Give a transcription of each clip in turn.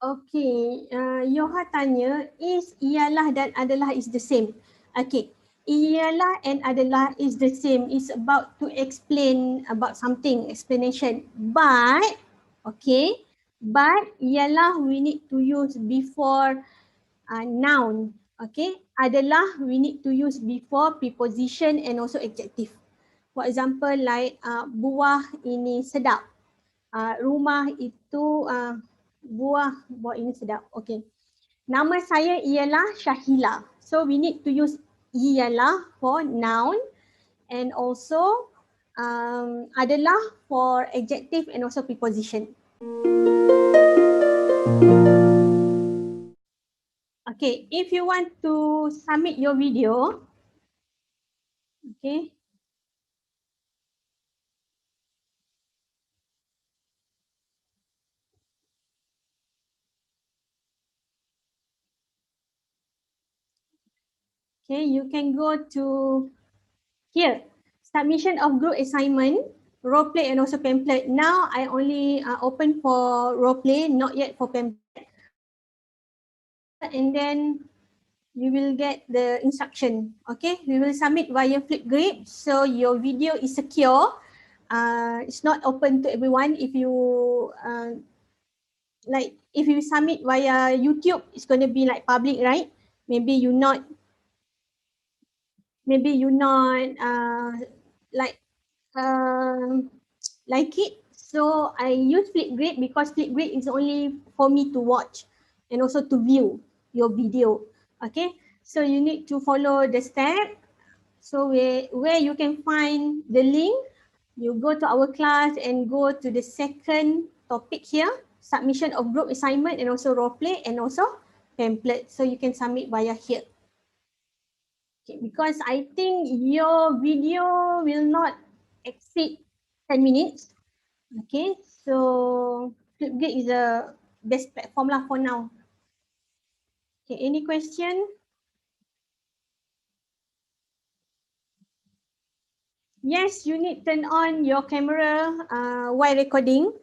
Okay, Yoha tanya, is, ialah dan adalah is the same. Okay, ialah and adalah is the same. It's about to explain about something, explanation. But, okay, but ialah we need to use before noun. Okay, adalah we need to use before preposition and also adjective. For example, like buah ini sedap. Rumah itu buah ini sedap. Okay. Nama saya ialah Syahila. So we need to use ialah for noun and also adalah for adjective and also preposition. Okay, if you want to submit your video, okay, okay, you can go to here, submission of group assignment, role play and also pamphlet. Now I only open for role play, not yet for pamphlet. And then you will get the instruction. Okay, we will submit via Flipgrid, so your video is secure. It's not open to everyone. If you like, if you submit via YouTube, it's going to be like public, right? Maybe you not like like it. So I use Flipgrid because Flipgrid is only for me to watch and also to view your video. Okay, so you need to follow the step. So where you can find the link, you go to our class and go to the second topic here, submission of group assignment and also role play and also pamphlet. So you can submit via here. Okay, because I think your video will not exceed 10 minutes. Okay, so Flipgrid is the best platform lah for now. Okay, any question? Yes, you need turn on your camera while recording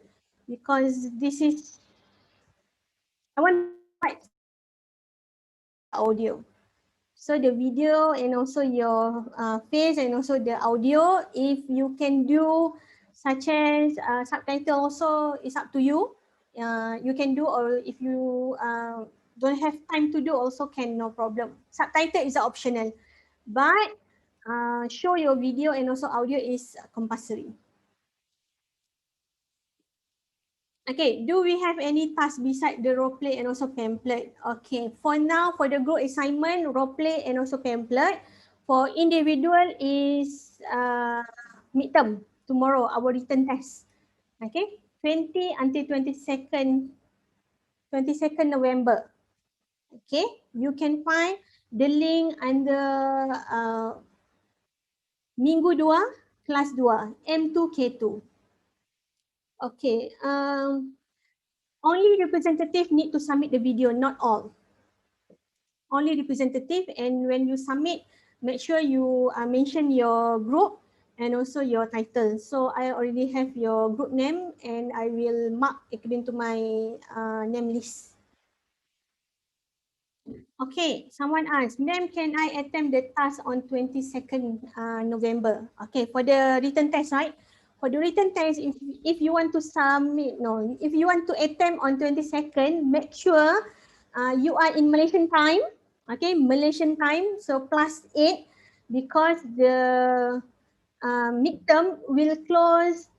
because this is, I want audio. So the video and also your face and also the audio, if you can do such as subtitle also, it's up to you. You can do, or if you don't have time to do also can, no problem. Subtitle is optional, but show your video and also audio is compulsory. Okay, do we have any task beside the role play and also pamphlet? Okay, for now, for the group assignment, role play and also pamphlet. For individual is midterm, tomorrow, our written test. Okay, 20 until 22nd November. Okay, you can find the link under Minggu 2, kelas 2, M2K2. Okay, only representative need to submit the video, not all. Only representative, and when you submit, make sure you mention your group and also your title. So I already have your group name and I will mark according to my name list. Okay, someone asked, ma'am, can I attempt the task on 22nd November? Okay, for the written test, right? For the written test, if you want to submit, no, if you want to attempt on 22nd, make sure you are in Malaysian time. Okay, Malaysian time, so +8, because the midterm will close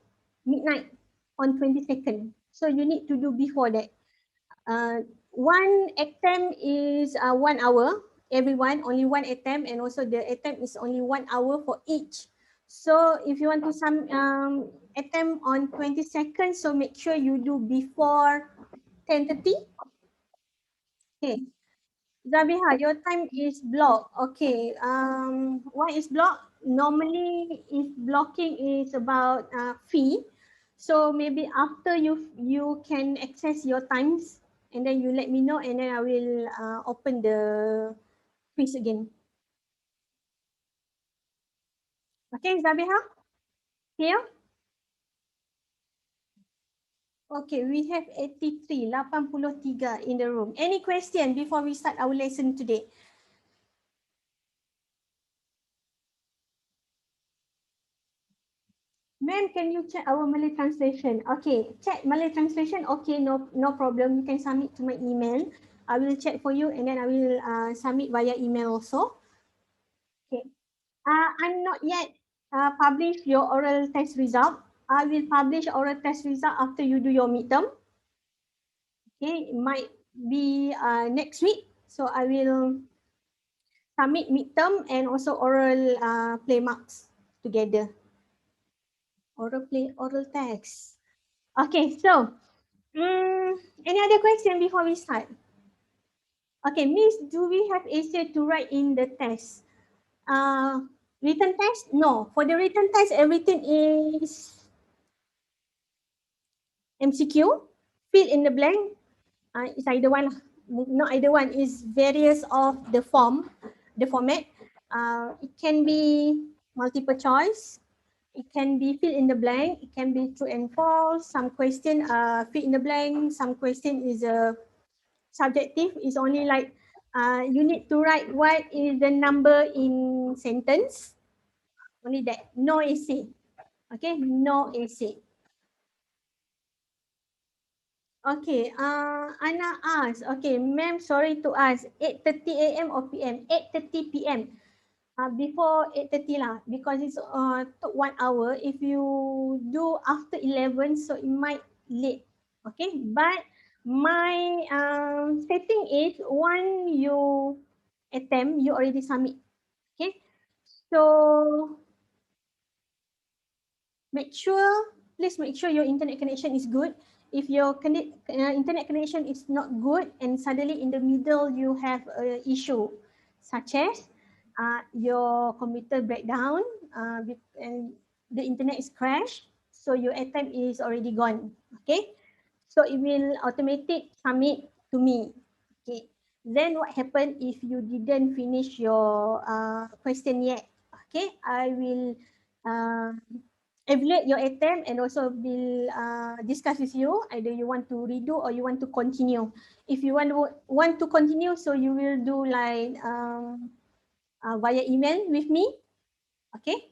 midnight on 22nd. So you need to do before that. One attempt is 1 hour, everyone, only one attempt, and also the attempt is only 1 hour for each. So if you want to attempt on 22nd, so make sure you do before 10:30. Okay. Zabiha, your time is blocked. Okay. Why is blocked? Normally, if blocking is about fee, so maybe after you can access your times, and then you let me know, and then I will open the quiz again. Okay, Zabiha, here. Okay, we have 83 in the room. Any question before we start our lesson today? Ma'am, can you check our Malay translation? Okay, check Malay translation. Okay, no problem. You can submit to my email. I will check for you and then I will submit via email also. Okay. I'm not yet published your oral test result. I will publish oral test result after you do your midterm. Okay, it might be next week. So I will submit midterm and also oral play marks together. Oral text. Okay, so any other question before we start? Okay, Miss, do we have essay to write in the test? Written test? No. For the written test, everything is MCQ. Fill in the blank. It's either one. Not either one. Is various of the format. It can be multiple choice. It can be fill in the blank. It can be true and false. Some question fill in the blank. Some question is subjective. It's only like you need to write what is the number in sentence. Only that. No essay. Okay, no essay. Okay, Anna asked, okay, ma'am, sorry to ask, 8:30 a.m. or p.m.? 8:30 p.m. Before 8:30 lah, because it's took 1 hour. If you do after 11, so it might late. Okay, but my setting is when you attempt, you already submit. Okay, so please make sure your internet connection is good. If your internet connection is not good and suddenly in the middle you have an issue, such as your computer breakdown and the internet is crashed, so your attempt is already gone. Okay, so it will automatic submit to me. Okay, then what happen if you didn't finish your question yet? Okay, I will evaluate your attempt and also will discuss with you either you want to redo or you want to continue. If you want to continue, so you will do like via email with me. Okay.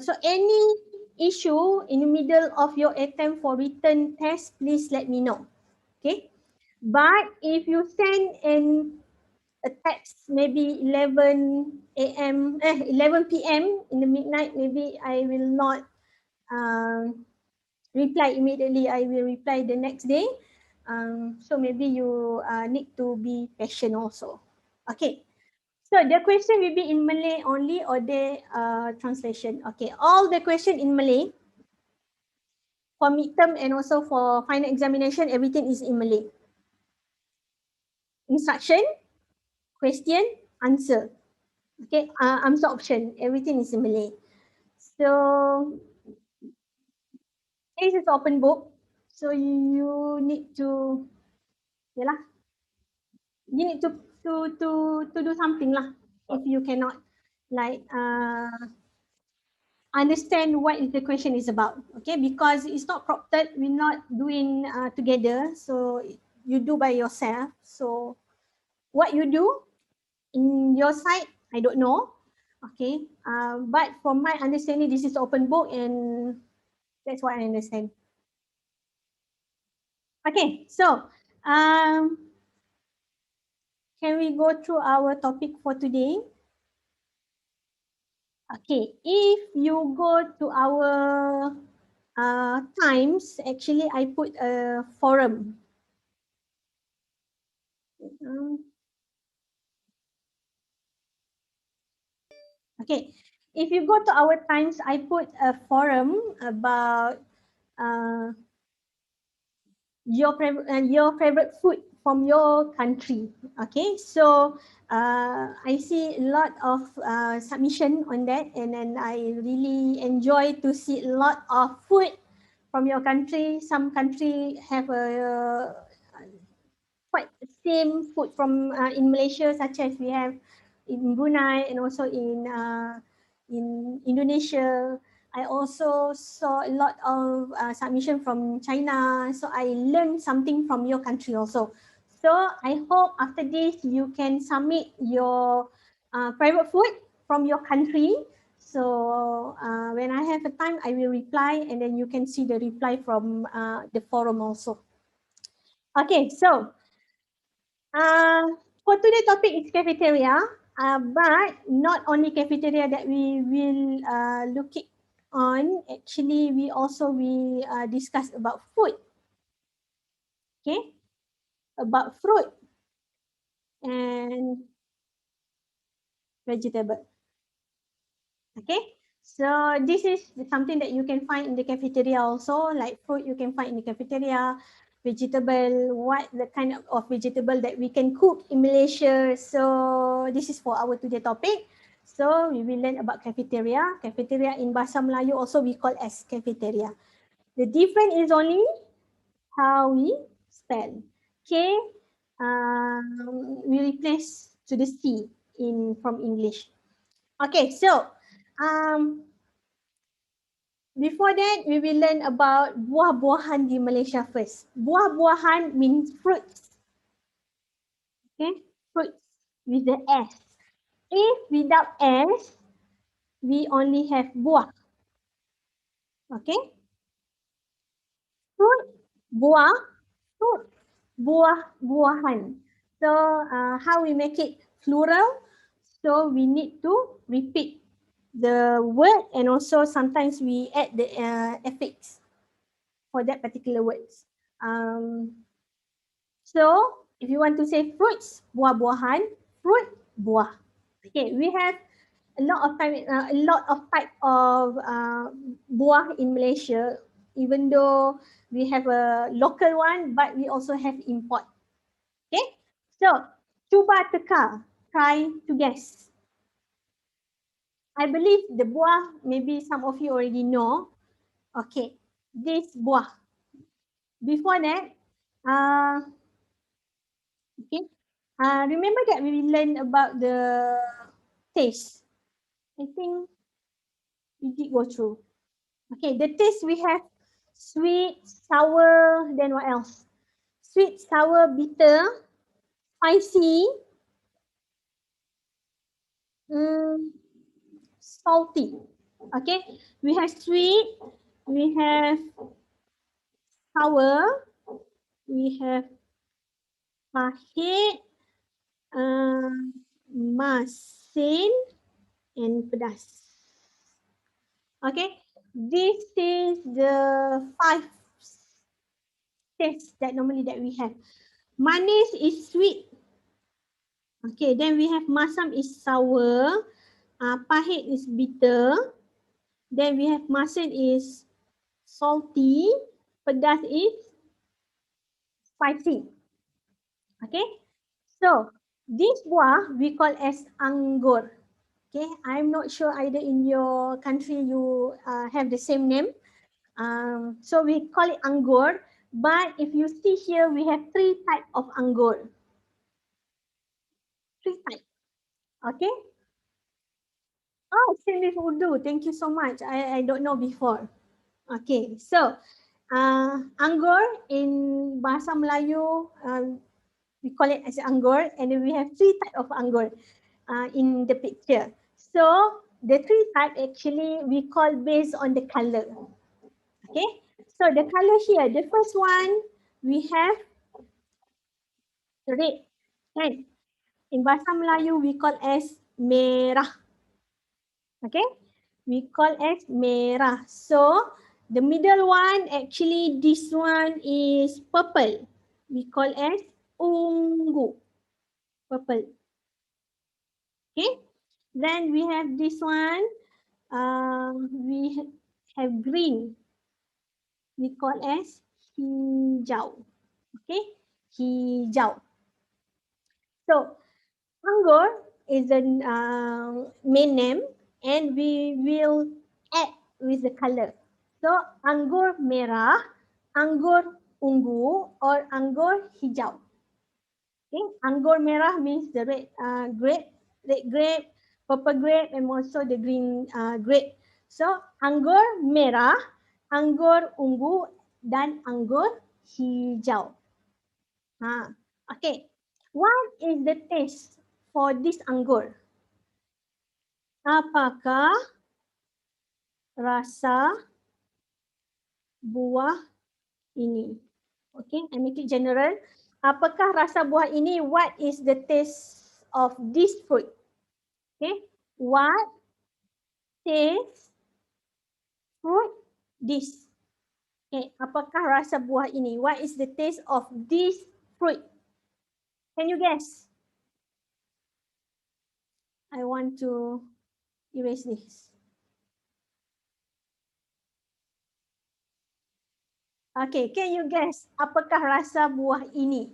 So any issue in the middle of your attempt for written test, please let me know. Okay. But if you send a text maybe 11 p.m. in the midnight, maybe I will not reply immediately. I will reply the next day. So maybe you need to be patient also. Okay. So the question will be in Malay only or the translation. Okay. All the question in Malay for midterm and also for final examination, everything is in Malay. Instruction, question, answer. Okay. Answer option, everything is in Malay. So this is open book. So you need to, yalah, you need to do something lah if you cannot like understand what is the question is about. Okay, because it's not corrupted, we're not doing together, so you do by yourself. So what you do in your side, I don't know. Okay, but from my understanding, this is open book and that's what I understand. Okay, so can we go through our topic for today? Okay, if you go to our times, actually I put a forum. Okay, if you go to our times, I put a forum about uh, your favorite food from your country. Okay, so I see a lot of submission on that, and then I really enjoy to see a lot of food from your country. Some country have a quite same food from in Malaysia, such as we have in Brunei and also in Indonesia. I also saw a lot of submission from China. So I learned something from your country also. So I hope after this you can submit your private food from your country. So when I have a time, I will reply and then you can see the reply from the forum also. Okay, so uh, for today's topic is cafeteria, but not only cafeteria that we will look it on. Actually, we discuss about food. Okay, about fruit and vegetable. Okay, so this is something that you can find in the cafeteria also, like fruit you can find in the cafeteria, vegetable, what the kind of vegetable that we can cook in Malaysia. So this is for our today topic. So we will learn about cafeteria. Cafeteria in Bahasa Melayu also we call as cafeteria. The difference is only how we spell. K, we replace to the C in from English. Okay, so um, before that, we will learn about buah-buahan di Malaysia first. Buah-buahan means fruits. Okay, fruits with the S. If without S, we only have buah. Okay, fruit, buah, fruit, buah-buahan. So how we make it plural? So we need to repeat the word and also sometimes we add the affix for that particular words. So if you want to say fruits, buah-buahan, fruit, buah. Okay, we have a lot of type of buah in Malaysia. Even though we have a local one, but we also have import. Okay, so cuba teka, try to guess. I believe the buah, maybe some of you already know. Okay, this buah. Before that, uh, okay, remember that we learned about the taste. I think we did go through. Okay, the taste we have sweet, sour, then what else? Sweet, sour, bitter, spicy, mm, salty. Okay, we have sweet, we have sour, we have pahit, masin, and pedas. Okay, this is the five taste that normally that we have. Manis is sweet. Okay, then we have masam is sour. Pahit is bitter. Then we have masin is salty. Pedas is spicy. Okay, so this buah we call as anggur. Okay, I'm not sure either in your country you have the same name. So we call it anggur. But if you see here, we have three types of anggur. Three types. Okay. Oh, same with Urdu. Thank you so much. I don't know before. Okay. So anggur in Bahasa Melayu, we call it as anggur. And then we have three types of anggur in the picture. So the three types actually we call based on the color. Okay. So the color here, the first one, we have red. Right? In Bahasa Melayu, we call as merah. Okay, we call as merah. So the middle one, actually this one is purple. We call as ungu, purple. Okay, then we have this one. We have green. We call as hijau. Okay, hijau. So anggur is the main name and we will add with the color. So anggur merah, anggur ungu or anggur hijau. Okay, anggur merah means the red grape, purple grape and also the green grape. So anggur merah, anggur ungu dan anggur hijau. Okay. What is the taste for this anggur? Apakah rasa buah ini? Okay, I make it general. Apakah rasa buah ini? What is the taste of this fruit? Okay, what taste fruit this? Okay, apakah rasa buah ini? What is the taste of this fruit? Can you guess? I want to erase this. Okay, can you guess apakah rasa buah ini?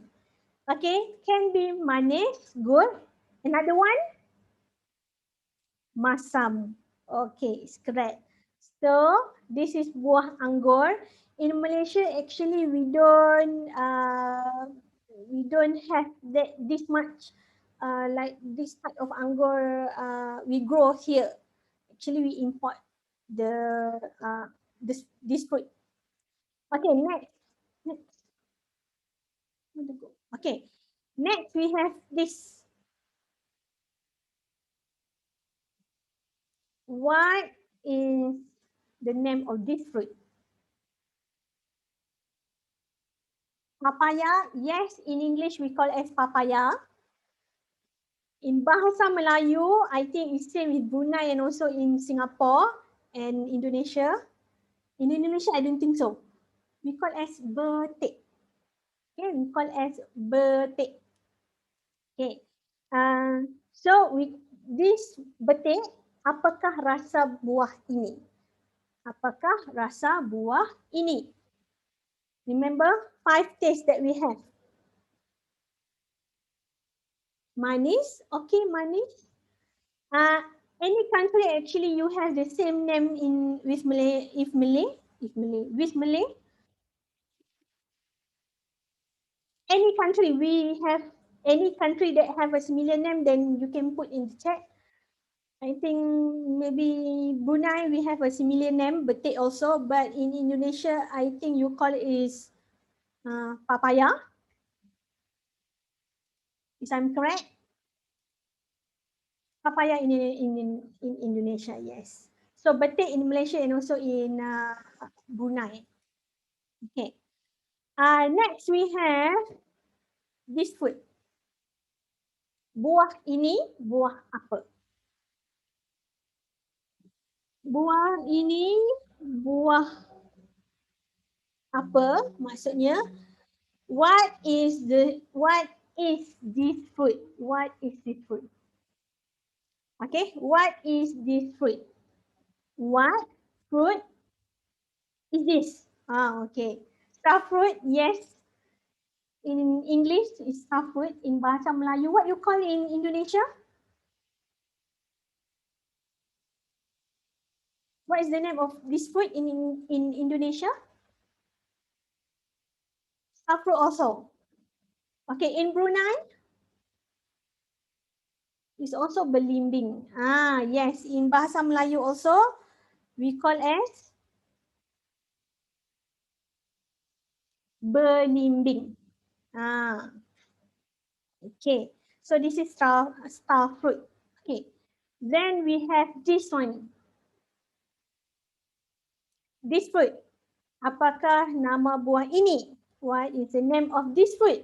Okay, can be manis, good. Another one? Masam. Okay, it's correct. So, this is buah anggur. In Malaysia, actually, we don't have this much like this type of anggur we grow here. Actually, we import this fruit. Okay, next. Okay, next we have this. What is the name of this fruit? Papaya. Yes, in English we call as papaya. In Bahasa Melayu, I think it's same with Brunei and also in Singapore and Indonesia. In Indonesia, I don't think so. We call as betik. Okay, we call as betik. Okay. So this betik, apakah rasa buah ini? Apakah rasa buah ini? Remember 5 tastes that we have. Manis, okay, manis. Any country actually you have the same name in with Malay, with Malay. Any country we have any country that have a similar name, then you can put in the chat. I think maybe Brunei we have a similar name, betik also, but in Indonesia I think you call it is papaya. Is I'm correct? Papaya in Indonesia, yes. So betik in Malaysia and also in Brunei. Okay. Next we have this food. Buah ini buah apa? Buah ini buah apa? Maksudnya what is this fruit? What is this fruit? Okay, what is this fruit? What fruit is this? Okay. Star fruit, yes. In English, it's star fruit. In Bahasa Melayu, what you call in Indonesia? What is the name of this fruit in Indonesia? Star fruit also. Okay, in Brunei, it's also belimbing. Yes, in Bahasa Melayu also, we call as belimbing. Okay, so this is star fruit. Okay, then we have this one. This fruit. Apakah nama buah ini? What is the name of this fruit?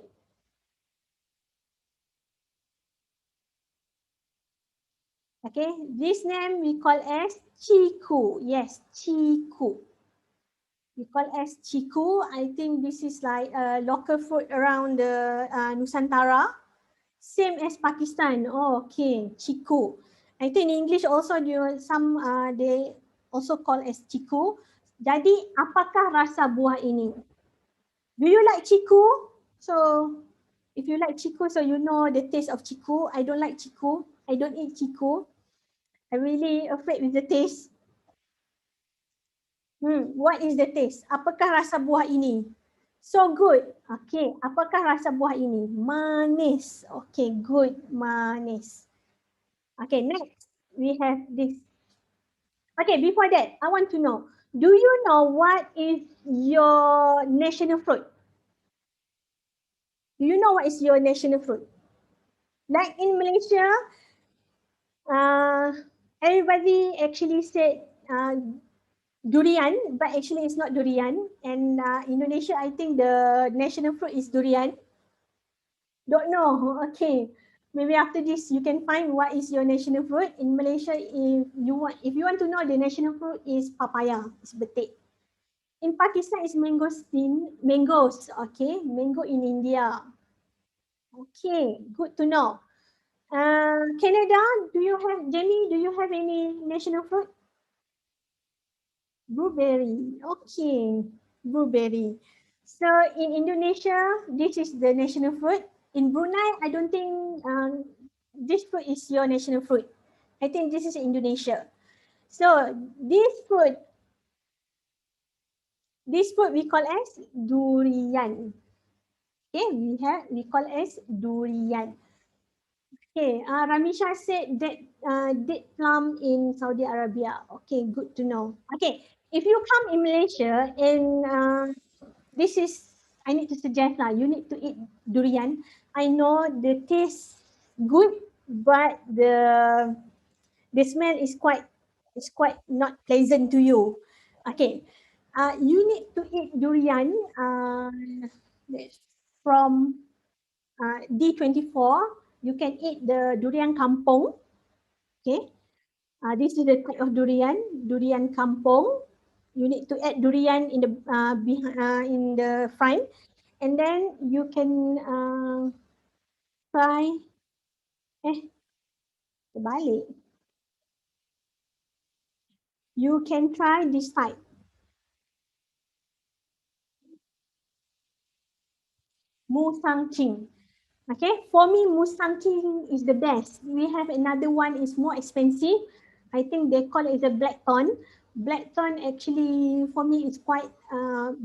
Okay, this name we call as chiku. Yes, chiku. We call as chiku. I think this is like a local fruit around the Nusantara. Same as Pakistan. Oh, okay, chiku. I think in English also they also call as chiku. Jadi apakah rasa buah ini? Do you like chiku? So if you like chiku, so you know the taste of chiku. I don't like chiku. I don't eat chiku. I'm really afraid with the taste. What is the taste? Apakah rasa buah ini? So good. Okay, apakah rasa buah ini? Manis. Okay, good. Manis. Okay, next we have this. Okay, before that, I want to know, do you know what is your national fruit? Do you know what is your national fruit? Like in Malaysia, uh, everybody actually said durian, but actually it's not durian. And Indonesia, I think the national fruit is durian. Don't know. Okay. Maybe after this you can find what is your national fruit. In Malaysia, if you want to know, the national fruit is papaya, it's betik. In Pakistan it's mangosteen, mangoes, okay? Mango in India. Okay, good to know. Canada, do you have, Jamie, do you have any national fruit? Blueberry. Okay, blueberry. So in Indonesia, this is the national fruit. In Brunei, I don't think this fruit is your national fruit. I think this is Indonesia. So this fruit we call as durian. Okay, we call as durian. Okay, Ramisha said that date plum in Saudi Arabia. Okay, good to know. Okay, if you come in Malaysia and this is, I need to suggest lah, you need to eat durian. I know the taste good, but the smell is quite not pleasant to you. Okay, you need to eat durian from D24. You can eat the durian kampung. Okay, this is the type of durian, durian kampung. You need to add durian in the in the front, and then you can try. Terbalik. You can try this type, musang king. Okay, for me, musang king is the best. We have another one is more expensive. I think they call it the blackthorn. Blackthorn actually for me is quite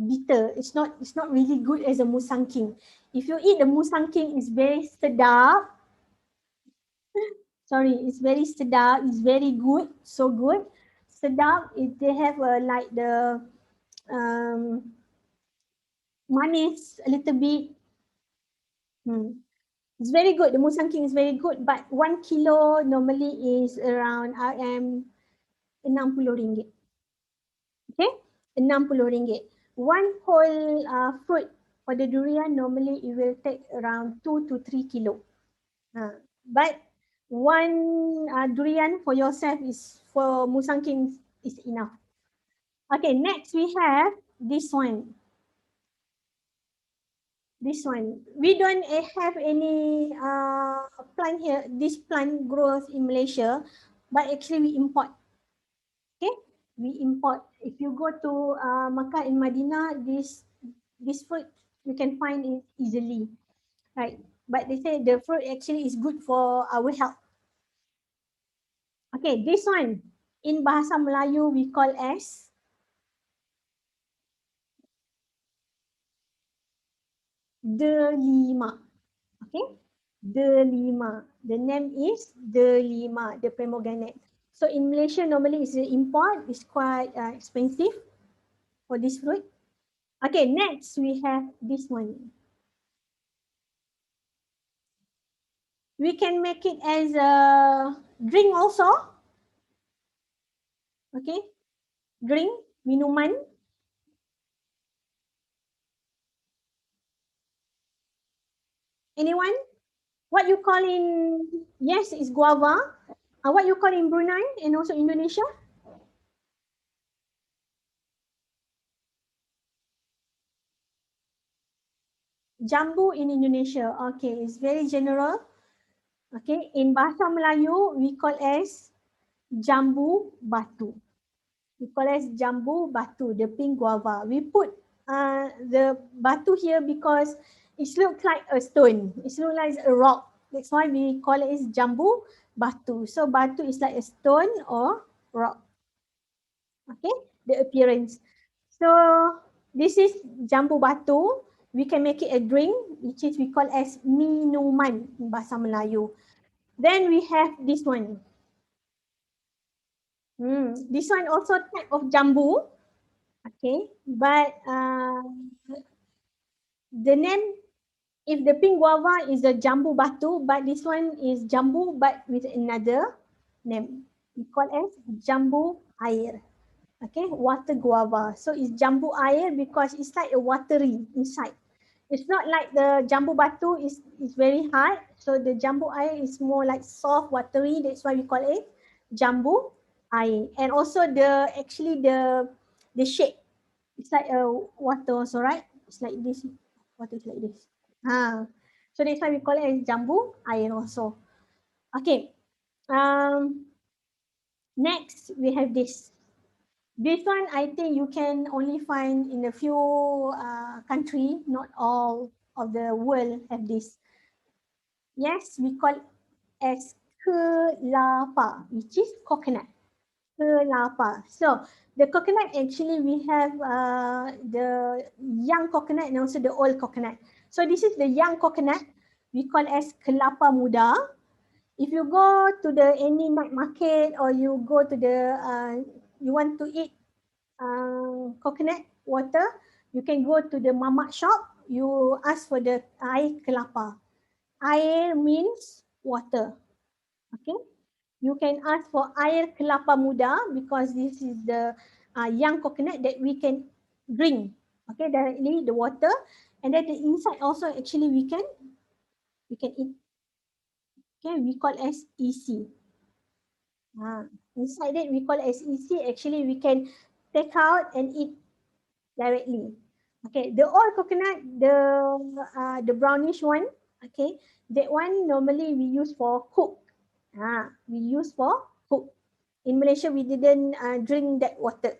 bitter. It's not really good as a musang king. If you eat the musang king, it's very sedap. Sorry, it's very sedap. It's very good, so good. Sedap. If they have like the um, manis a little bit. Hmm. It's very good. The musang king is very good, but 1 kilo normally is around RM60. Okay, RM60. One whole fruit for the durian normally it will take around 2 to 3 kilo. But one durian for yourself is for musang king is enough. Okay, next we have this one. This one. We don't have any plant here. This plant grows in Malaysia, but actually we import. Okay, we import. If you go to Makkah and Madinah, this fruit you can find it easily, right? But they say the fruit actually is good for our health. Okay, this one in Bahasa Melayu we call as delima. Okay, delima. The name is delima, the pomegranate. So in Malaysia, normally it's an import. It's quite expensive for this fruit. Okay, next we have this one. We can make it as a drink also. Okay, drink, minuman. Anyone? What you call in, yes, it's guava. What you call in Brunei and also Indonesia? Jambu in Indonesia. Okay, it's very general. Okay, in Bahasa Melayu, we call as jambu batu. We call as jambu batu, the pink guava. We put the batu here because it looks like a stone. It looks like a rock. That's why we call it as jambu batu. So batu is like a stone or rock. Okay, the appearance. So this is jambu batu. We can make it a drink, which is we call as minuman in Bahasa Melayu. Then we have this one. This one also type of jambu. Okay, but the name, if the pink guava is a jambu batu, but this one is jambu but with another name. We call as jambu air. Okay, water guava. So it's jambu air because it's like a watery inside. It's not like the jambu batu is very hard. So the jambu air is more like soft, watery. That's why we call it jambu air. And also actually the shape, it's like a water also, right? It's like this. Water is like this. So that's why we call it as jambu air also. Okay. Um, Next we have this. This one I think you can only find in a few country. Not all of the world have this. Yes, we call as kelapa, which is coconut. Kelapa. So the coconut actually we have the young coconut and also the old coconut. So this is the young coconut. We call as kelapa muda. If you go to the any night market or you go to the you want to eat coconut water, you can go to the mamak shop. You ask for the air kelapa. Air means water. Okay. You can ask for air kelapa muda because this is the young coconut that we can drink. Okay, directly the water, and then the inside also actually we can eat. Okay, we call as EC. Inside it we call as EC. Actually, we can take out and eat directly. Okay, the old coconut, the brownish one. Okay, that one normally we use for cook. We use for cook. In Malaysia, we didn't drink that water.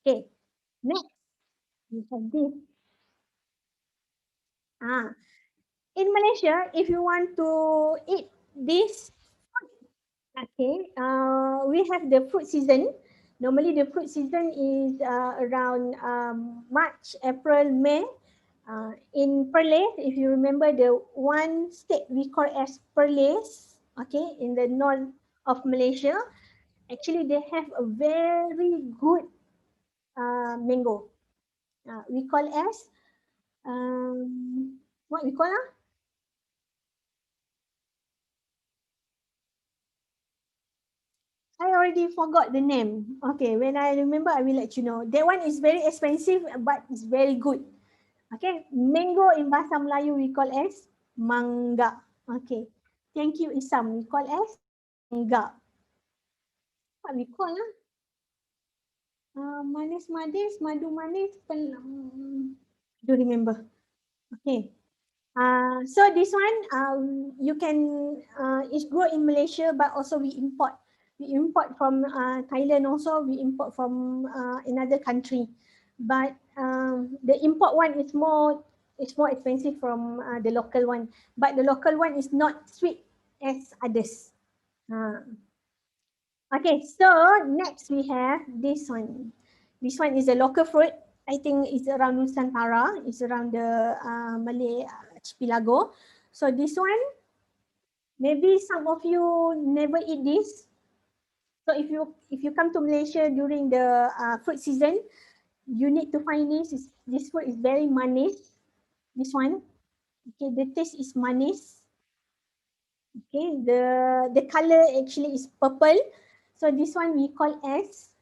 Okay, next we have this. Ah, in Malaysia, if you want to eat this, okay, we have the fruit season. Normally, the fruit season is around March, April, May. In Perlis, if you remember the one state we call as Perlis, okay, in the north of Malaysia, actually they have a very good mango. We call as what we call I already forgot the name. Okay, when I remember, I will let you know. That one is very expensive, but it's very good. Okay, mango in Bahasa Melayu we call as mangga. Okay, thank you Isam. We call as mangga. What we call manis manis, madu manis. Don't remember. Okay. So this one you can it's grow in Malaysia, but also we import. We import from Thailand also. We import from another country, but the import one is more expensive from the local one. But the local one is not sweet as others. Uh, okay, so next we have this one. This one is a local fruit. I think it's around Nusantara. It's around the Malay archipelago. So this one, maybe some of you never eat this. So if you come to Malaysia during the fruit season, you need to find this. This fruit is very manis. This one, okay, the taste is manis. Okay, the color actually is purple. So this one we call as,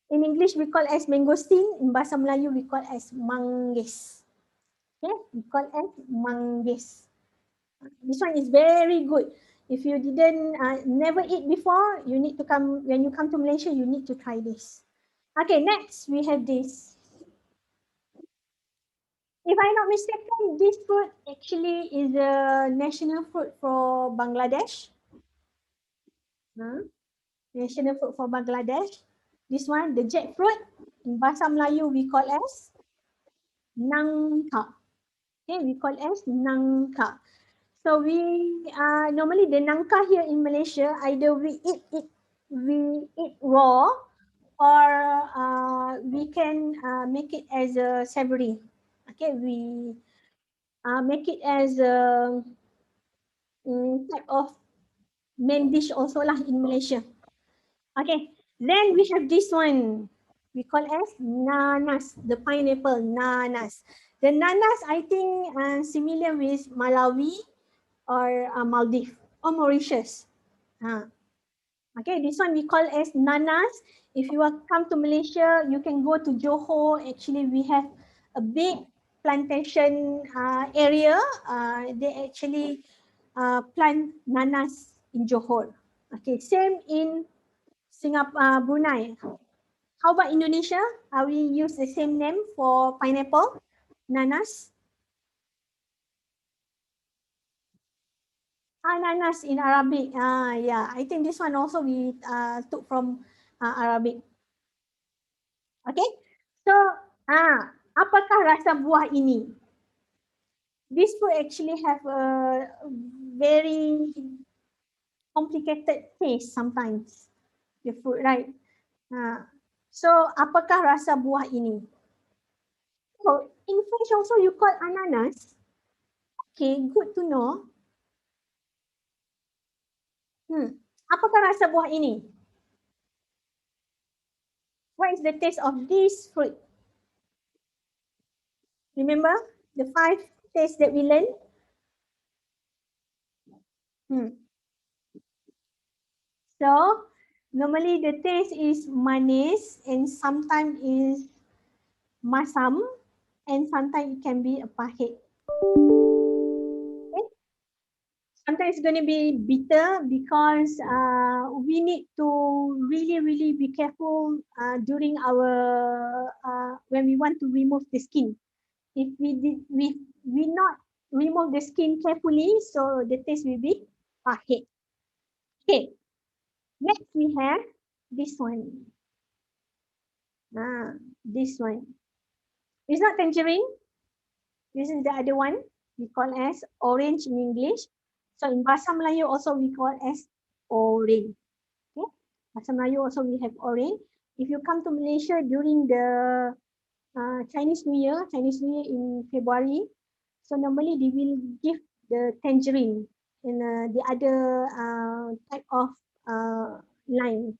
in English we call as mangosteen. In Bahasa Melayu we call as manggis. Okay, we call as manggis. This one is very good. If you didn't never eat before, you need to come when you come to Malaysia. You need to try this. Okay, next we have this. If I'm not mistaken, this fruit actually is a national fruit for Bangladesh. National fruit for Bangladesh. This one, the jackfruit. In Bahasa Melayu, we call as nangka. Okay, we call as nangka. So we normally the nangka here in Malaysia, either we eat raw, or we can make it as a savory. Okay, we make it as a type of main dish also lah in Malaysia. Okay, then we have this one. We call as nanas, the pineapple, nanas. The nanas, I think similar with Malawi or Maldives or Mauritius. Okay, this one we call as nanas. If you are come to Malaysia, you can go to Johor. Actually, we have a big plantation area. They actually plant nanas in Johor. Okay, same in Singapore, Brunei. How about Indonesia? We use the same name for pineapple, nanas. Nanas in Arabic. Yeah, I think this one also we took from Arabic. Okay, so apakah rasa buah ini? This fruit actually have a very complicated taste sometimes. The fruit, right? So apakah rasa buah ini? So in French also you call ananas. Okay, good to know. Apakah rasa buah ini? What is the taste of this fruit? Remember the 5 tastes that we learned? So normally the taste is manis and sometimes is masam and sometimes it can be a pahit. Okay? Sometimes it's going to be bitter because we need to really be careful during our when we want to remove the skin. If we not remove the skin carefully, so the taste will be pahit. Okay, next we have this one. This one. It's not tangerine. This is the other one. We call as orange in English. So in Bahasa Melayu also we call as orange. Okay. Bahasa Melayu also we have orange. If you come to Malaysia during the Chinese New Year in February, so normally they will give the tangerine and the other type of lime.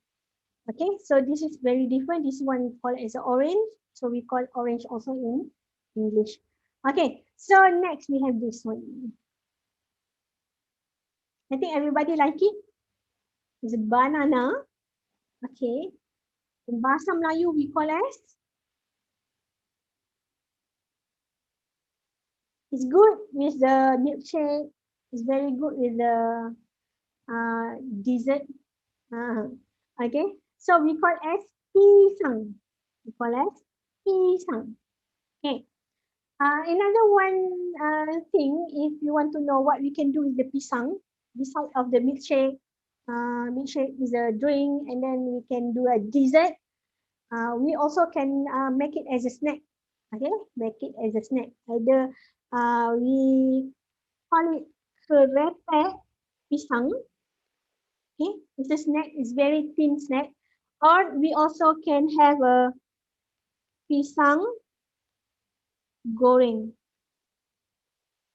Okay, so this is very different. This one we call as orange. So we call orange also in English. Okay, so next we have this one. I think everybody like it. It's a banana. Okay, in Bahasa Melayu we call as, it's good with the milkshake. It's very good with the dessert. Okay, so we call as pisang. We call as pisang. Okay. Another one thing, if you want to know what we can do with the pisang, beside of the milkshake, milkshake is a drink, and then we can do a dessert. We also can make it as a snack. Okay, make it as a snack. Either we call it kerepek pisang. Okay, it's a snack. It's very thin snack. Or we also can have a pisang goreng.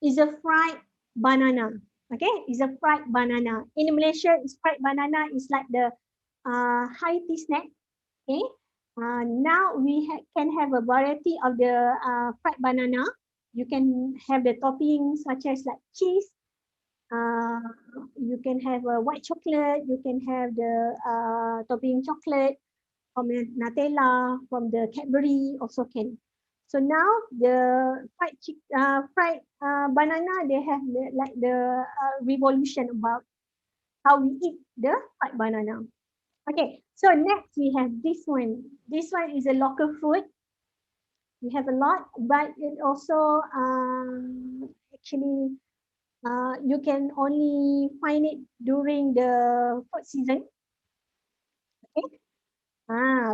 Is a fried banana. Okay, is a fried banana. In Malaysia, it's fried banana is like the high tea snack. Okay, now we can have a variety of the fried banana. You can have the toppings such as like cheese. You can have a white chocolate. You can have the topping chocolate from the Nutella, from the Cadbury also can. So now the fried banana, they have like the revolution about how we eat the fried banana. Okay, so next we have this one. This one is a local food. We have a lot, but it also actually you can only find it during the fruit season. Okay,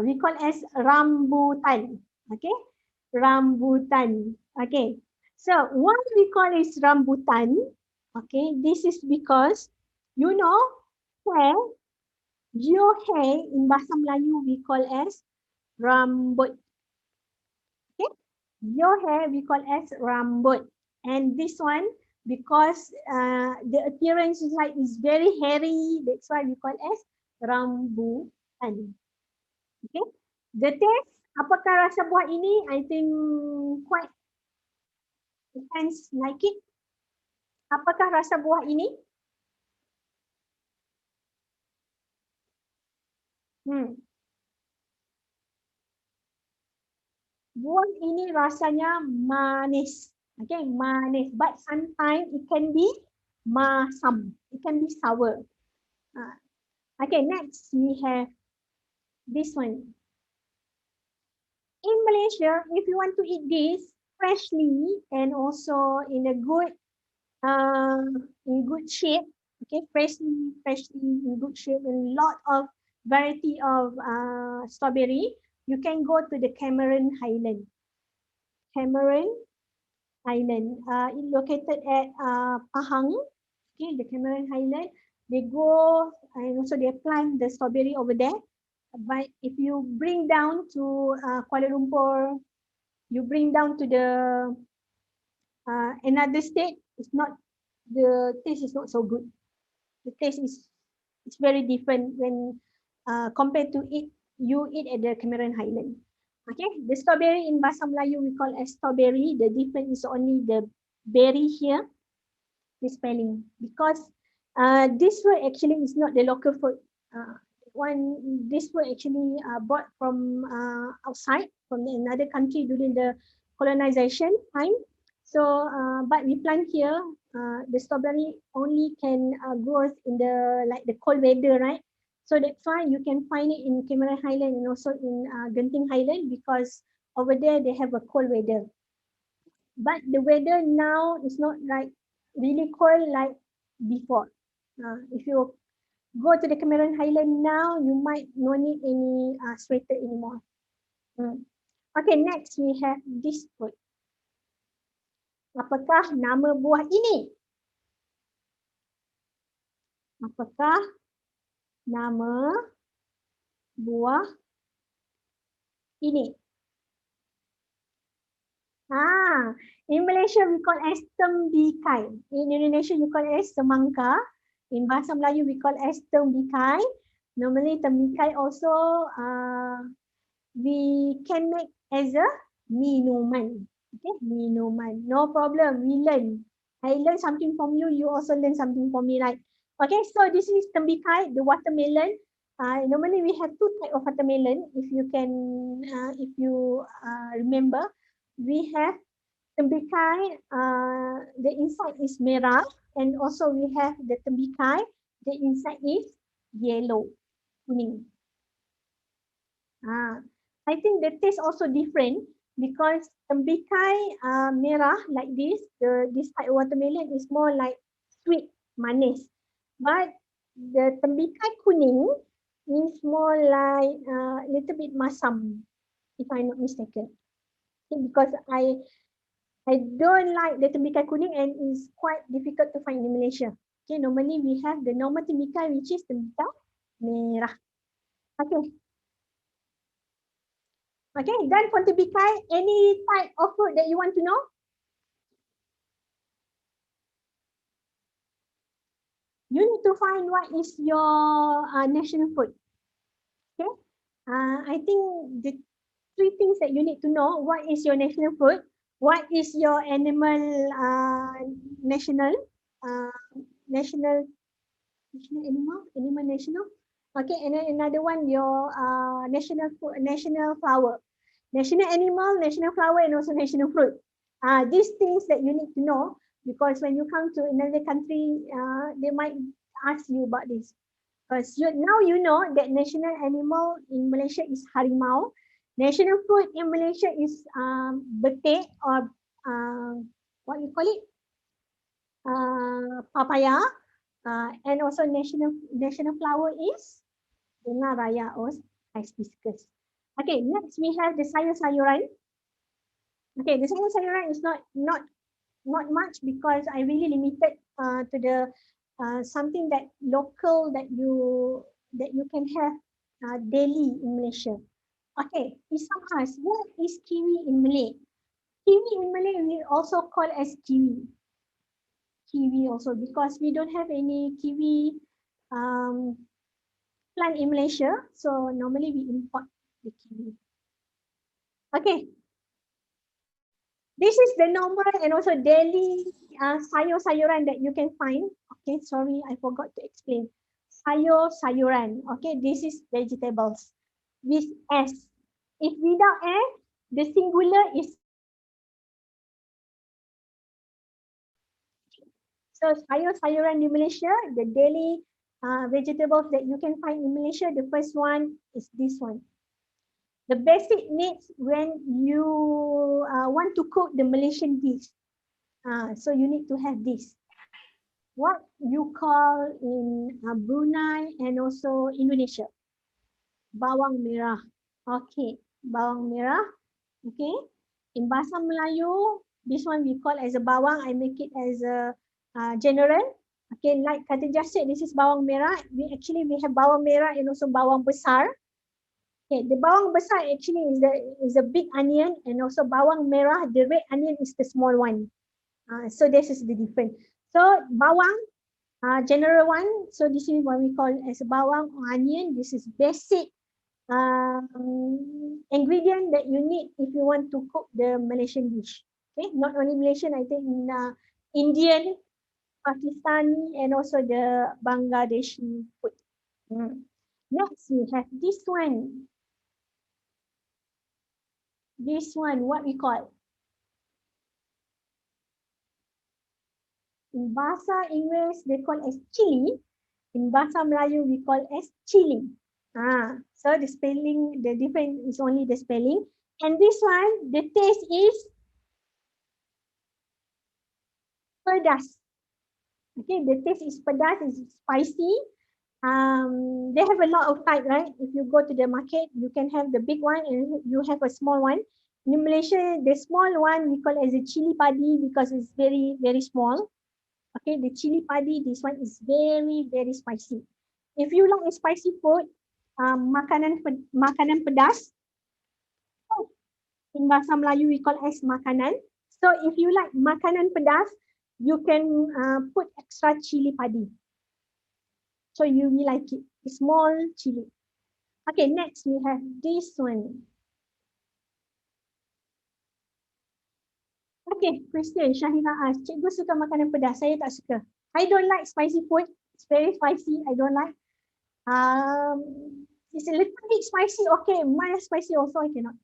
we call as rambutan. Okay, rambutan. Okay, so why we call it rambutan? Okay, this is because you know hair, your hair in Bahasa Melayu we call as rambut. Okay, your hair we call as rambut, and this one because the appearance is like is very hairy. That's why we call as rambu. And okay, the taste, apakah rasa buah ini? I think quite depends like it. Apakah rasa buah ini? Buah ini rasanya manis. Okay, manis. But sometimes it can be masam. It can be sour. Okay, next we have this one. In Malaysia, if you want to eat this freshly and also in a good in good shape, okay, freshly in good shape, and lot of variety of strawberry, you can go to the Cameron Highland. Cameron Highland. It located at Pahang, okay, the Cameron Highland. They go and also they plant the strawberry over there. But if you bring down to Kuala Lumpur, you bring down to the another state, it's not, the taste is not so good. The taste is, it's very different when compared to you eat at the Cameron Highland. Okay, the strawberry in Bahasa Melayu we call as strawberry. The difference is only the berry here, the spelling, because this word actually is not the local food. This word actually brought from outside, from another country during the colonization time. So, but we plant here, the strawberry only can grow in the like the cold weather, right? So that's why you can find it in Cameron Highland and also in Genting Highland, because over there they have a cold weather. But the weather now is not like really cold like before. If you go to the Cameron Highland now, you might no need any sweater anymore. Okay, next we have this food. Apakah nama buah ini? Apakah nama buah ini? In Malaysia we call as tembikai. In Indonesia you call as semangka. In Bahasa Melayu we call as tembikai. Normally tembikai also we can make as a minuman. Okay, minuman. No problem. We learn. I learn something from you. You also learn something from me, right? Okay, so this is tembikai, the watermelon. Normally we have two types of watermelon. If you remember, we have tembikai. The inside is merah, and also we have the tembikai. The inside is yellow, kuning. I think the taste also different because tembikai merah like this type of watermelon is more like sweet, manis. But the tembikai kuning is more like a little bit masam, if I'm not mistaken. Okay, because I don't like the tembikai kuning and it's quite difficult to find in Malaysia. Okay, normally we have the normal tembikai, which is tembikai merah. Okay. Okay, then for tembikai, any type of food that you want to know? You need to find what is your national food. Okay, I think the three things that you need to know: what is your national food, what is your animal national uh, national national. Okay, and then another one, your national food, national flower, national animal, national flower, and also national fruit. These things that you need to know, because when you come to another country, they might ask you about this. Because now you know that national animal in Malaysia is harimau. National fruit in Malaysia is betik, or what you call it? Papaya. And also national flower is bunga raya or hibiscus. Okay, next we have the sayur-sayuran. Okay, the sayur-sayuran is not much because I really limited to the something that local that you can have daily in Malaysia. Okay, Isam asks, what is kiwi in Malay? Kiwi in Malay we also call as kiwi. Kiwi also, because we don't have any kiwi plant in Malaysia. So normally we import the kiwi. Okay. This is the normal and also daily sayur-sayuran that you can find. Okay, sorry, I forgot to explain. Sayur-sayuran. Okay, this is vegetables with S. If without S, the singular is. So sayur-sayuran in Malaysia, the daily vegetables that you can find in Malaysia, the first one is this one. The basic needs when you want to cook the Malaysian dish. So you need to have this. What you call in Brunei and also Indonesia. Bawang merah. Okay, bawang merah. Okay. In Bahasa Melayu, this one we call as a bawang. I make it as a general. Okay, like Kata just said, this is bawang merah. We have bawang merah and also bawang besar. Okay, the bawang besar actually is a big onion, and also bawang merah, the red onion is the small one. So this is the difference. So bawang, general one. So this is what we call as bawang or onion. This is basic ingredient that you need if you want to cook the Malaysian dish. Okay, not only Malaysian, I think in Indian, Pakistani, and also the Bangladeshi food. Next, we have this one. This one, what we call? In Bahasa Inggeris, they call as chili. In Bahasa Melayu, we call as chili. So the spelling, the difference is only the spelling. And this one, the taste is pedas. Okay, the taste is pedas, is spicy. They have a lot of type, right? If you go to the market, you can have the big one and you have a small one. In Malaysia, the small one we call as a chili padi because it's very, very small. Okay, the chili padi, this one is very, very spicy. If you like a spicy food, makanan pedas. In Bahasa Melayu, we call as makanan. So if you like makanan pedas, you can put extra chili padi. So you will like it. Small chili. Okay, next we have this one. Okay, question Syahira asked, cikgu suka makanan pedas, saya tak suka. I don't like spicy food. It's very spicy. I don't like. It's a little bit spicy. Okay, mild spicy also I cannot.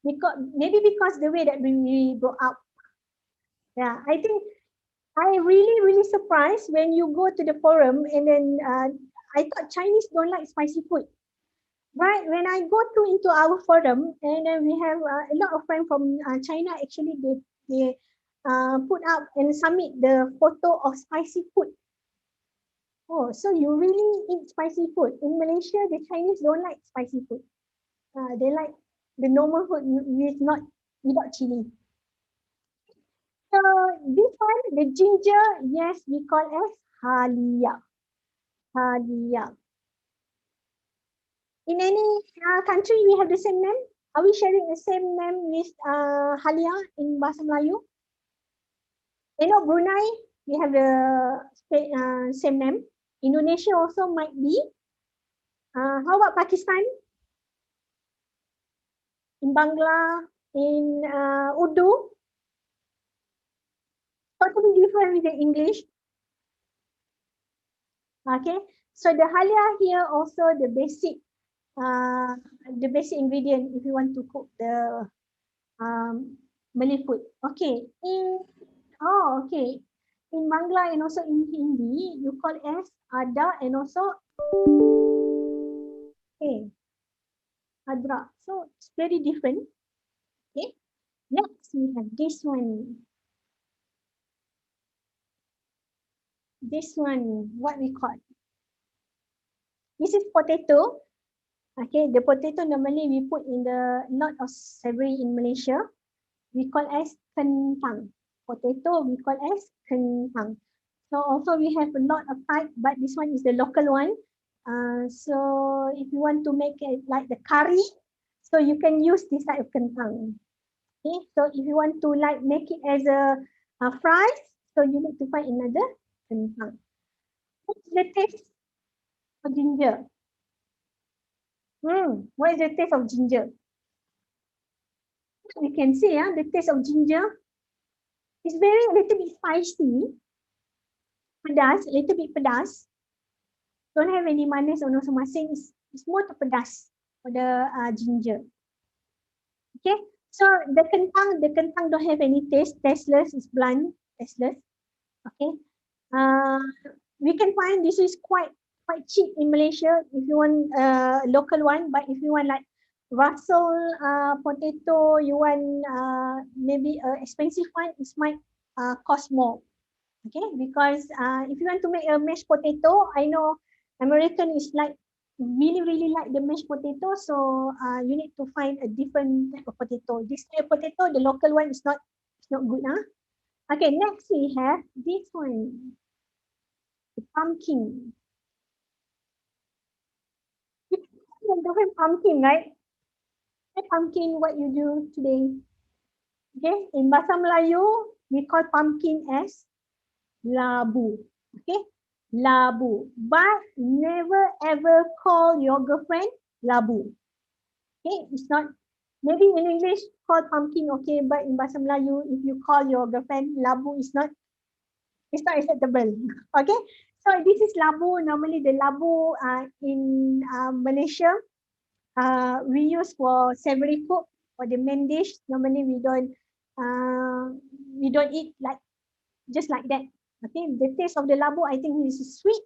Because the way that we grow up. Yeah, I think I really surprised when you go to the forum and then I thought Chinese don't like spicy food. Right, when I go into our forum and then we have a lot of friends from China, actually they put up and submit the photo of spicy food. Oh, so you really eat spicy food. In Malaysia, the Chinese don't like spicy food. They like the normal food without chili. So this one, the ginger, yes, we call as halia. Halia. In any country, we have the same name. Are we sharing the same name with halia in Bahasa Melayu? You know, Brunei, we have the same name. Indonesia also might be. How about Pakistan? In Bangla, in Urdu? Totally different with the English. Okay, so the halia here also the basic ingredient if you want to cook the Malay food. Okay, okay. In Bangla and also in Hindi, you call as ada and also adra. So it's very different. Okay, next we have this one. This one, what we call? This is potato. Okay, the potato normally we put in the lot of savory in Malaysia. We call as kentang. Potato we call as kentang. So also we have a lot of type, but this one is the local one. So if you want to make it like the curry, so you can use this type of kentang. Okay, so if you want to like make it as a fries, so you need to find another kentang. What's the taste? or ginger? What is the taste of ginger? We can see the taste of ginger is very a little bit spicy, pedas, a little bit pedas. Don't have any manis or no masing. It's more to pedas for the ginger. Okay, so the kentang don't have any taste, tasteless, it's blunt, tasteless. Okay, uh, we can find this is quite cheap in Malaysia if you want a local one, but if you want like Russell potato, you want maybe a expensive one, it might cost more. Okay, because if you want to make a mashed potato, I know American is like really like the mashed potato, so you need to find a different type of potato. This type of potato, the local one is not good, huh? Okay, next we have this one, the pumpkin. You don't have pumpkin, right? Hey, pumpkin, what you do today? Okay, in Bahasa Melayu, we call pumpkin as labu. Okay, labu. But never ever call your girlfriend labu. Okay, it's not, maybe in English call pumpkin, okay, but in Bahasa Melayu, if you call your girlfriend labu, it's not acceptable. Okay, so this is labu. Normally the labu in Malaysia, we use for savory cook for the main dish. Normally we don't eat like just like that. Okay, the taste of the labu, I think, is sweet.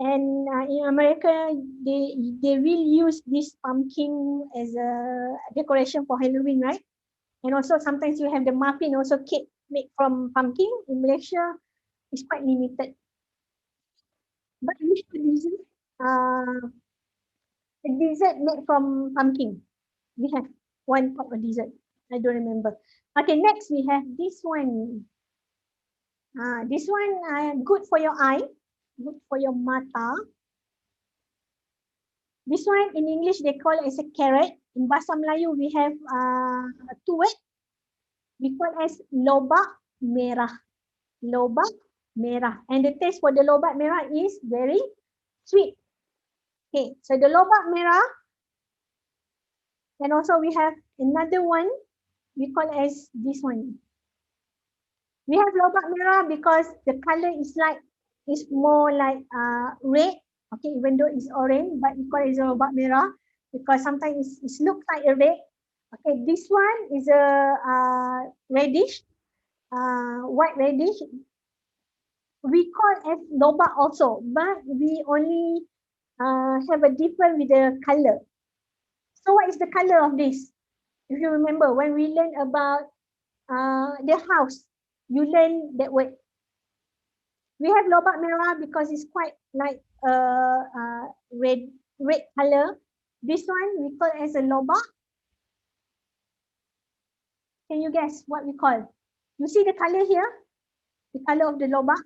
And in America, they will use this pumpkin as a decoration for Halloween, right? And also sometimes you have the muffin, also cake made from pumpkin. In Malaysia, it's quite limited. But in dessert, a dessert made from pumpkin. We have one type of dessert. I don't remember. Okay, next we have this one. This one good for your eye, good for your mata. This one in English they call it as a carrot. In Bahasa Melayu we have two words. We call it as lobak merah. Lobak merah. And the taste for the lobak merah is very sweet. Okay, so the lobak merah. And also we have another one. We call it as this one. We have lobak merah because the color is more like red. Okay, even though it's orange, but we call it as lobak merah because sometimes it looks like a red. Okay, this one is a reddish, white reddish. We call it lobak also, but we only have a difference with the color. So what is the color of this? If you remember, when we learn about the house, you learn that word. We have lobak merah because it's quite like red color. This one we call as a lobak. Can you guess what we call? You see the color here? The color of the lobak?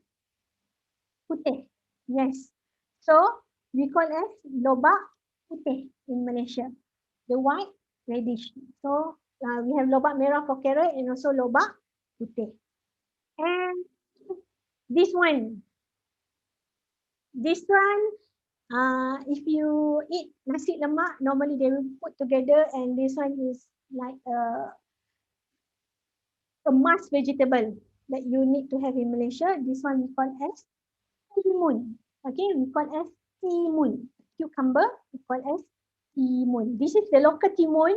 Putih. Yes. So we call as lobak putih in Malaysia. The white reddish. So we have lobak merah for carrot and also lobak putih. And this one. This one, if you eat nasi lemak, normally they will put together, and this one is like a must vegetable that you need to have in Malaysia. This one we call as timun. Okay, we call as timun. Cucumber, we call as timun. This is the local timun.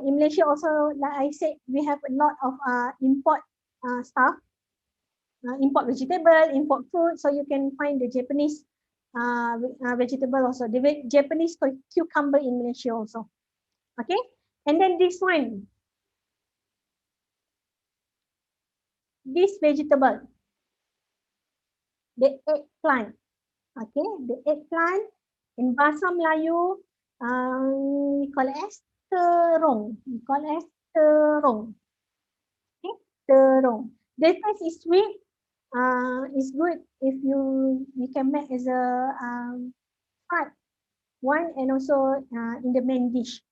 In Malaysia also, like I said, we have a lot of import stuff. Import vegetable, import fruit, so you can find the Japanese vegetable also. The Japanese cucumber in Malaysia also. Okay, and then this one, this vegetable, the eggplant. Okay, the eggplant in Bahasa Melayu, we call it as terong. We call it as terong. Okay, terong. The taste is sweet. It's good if you can make as a fried one and also in the main dish.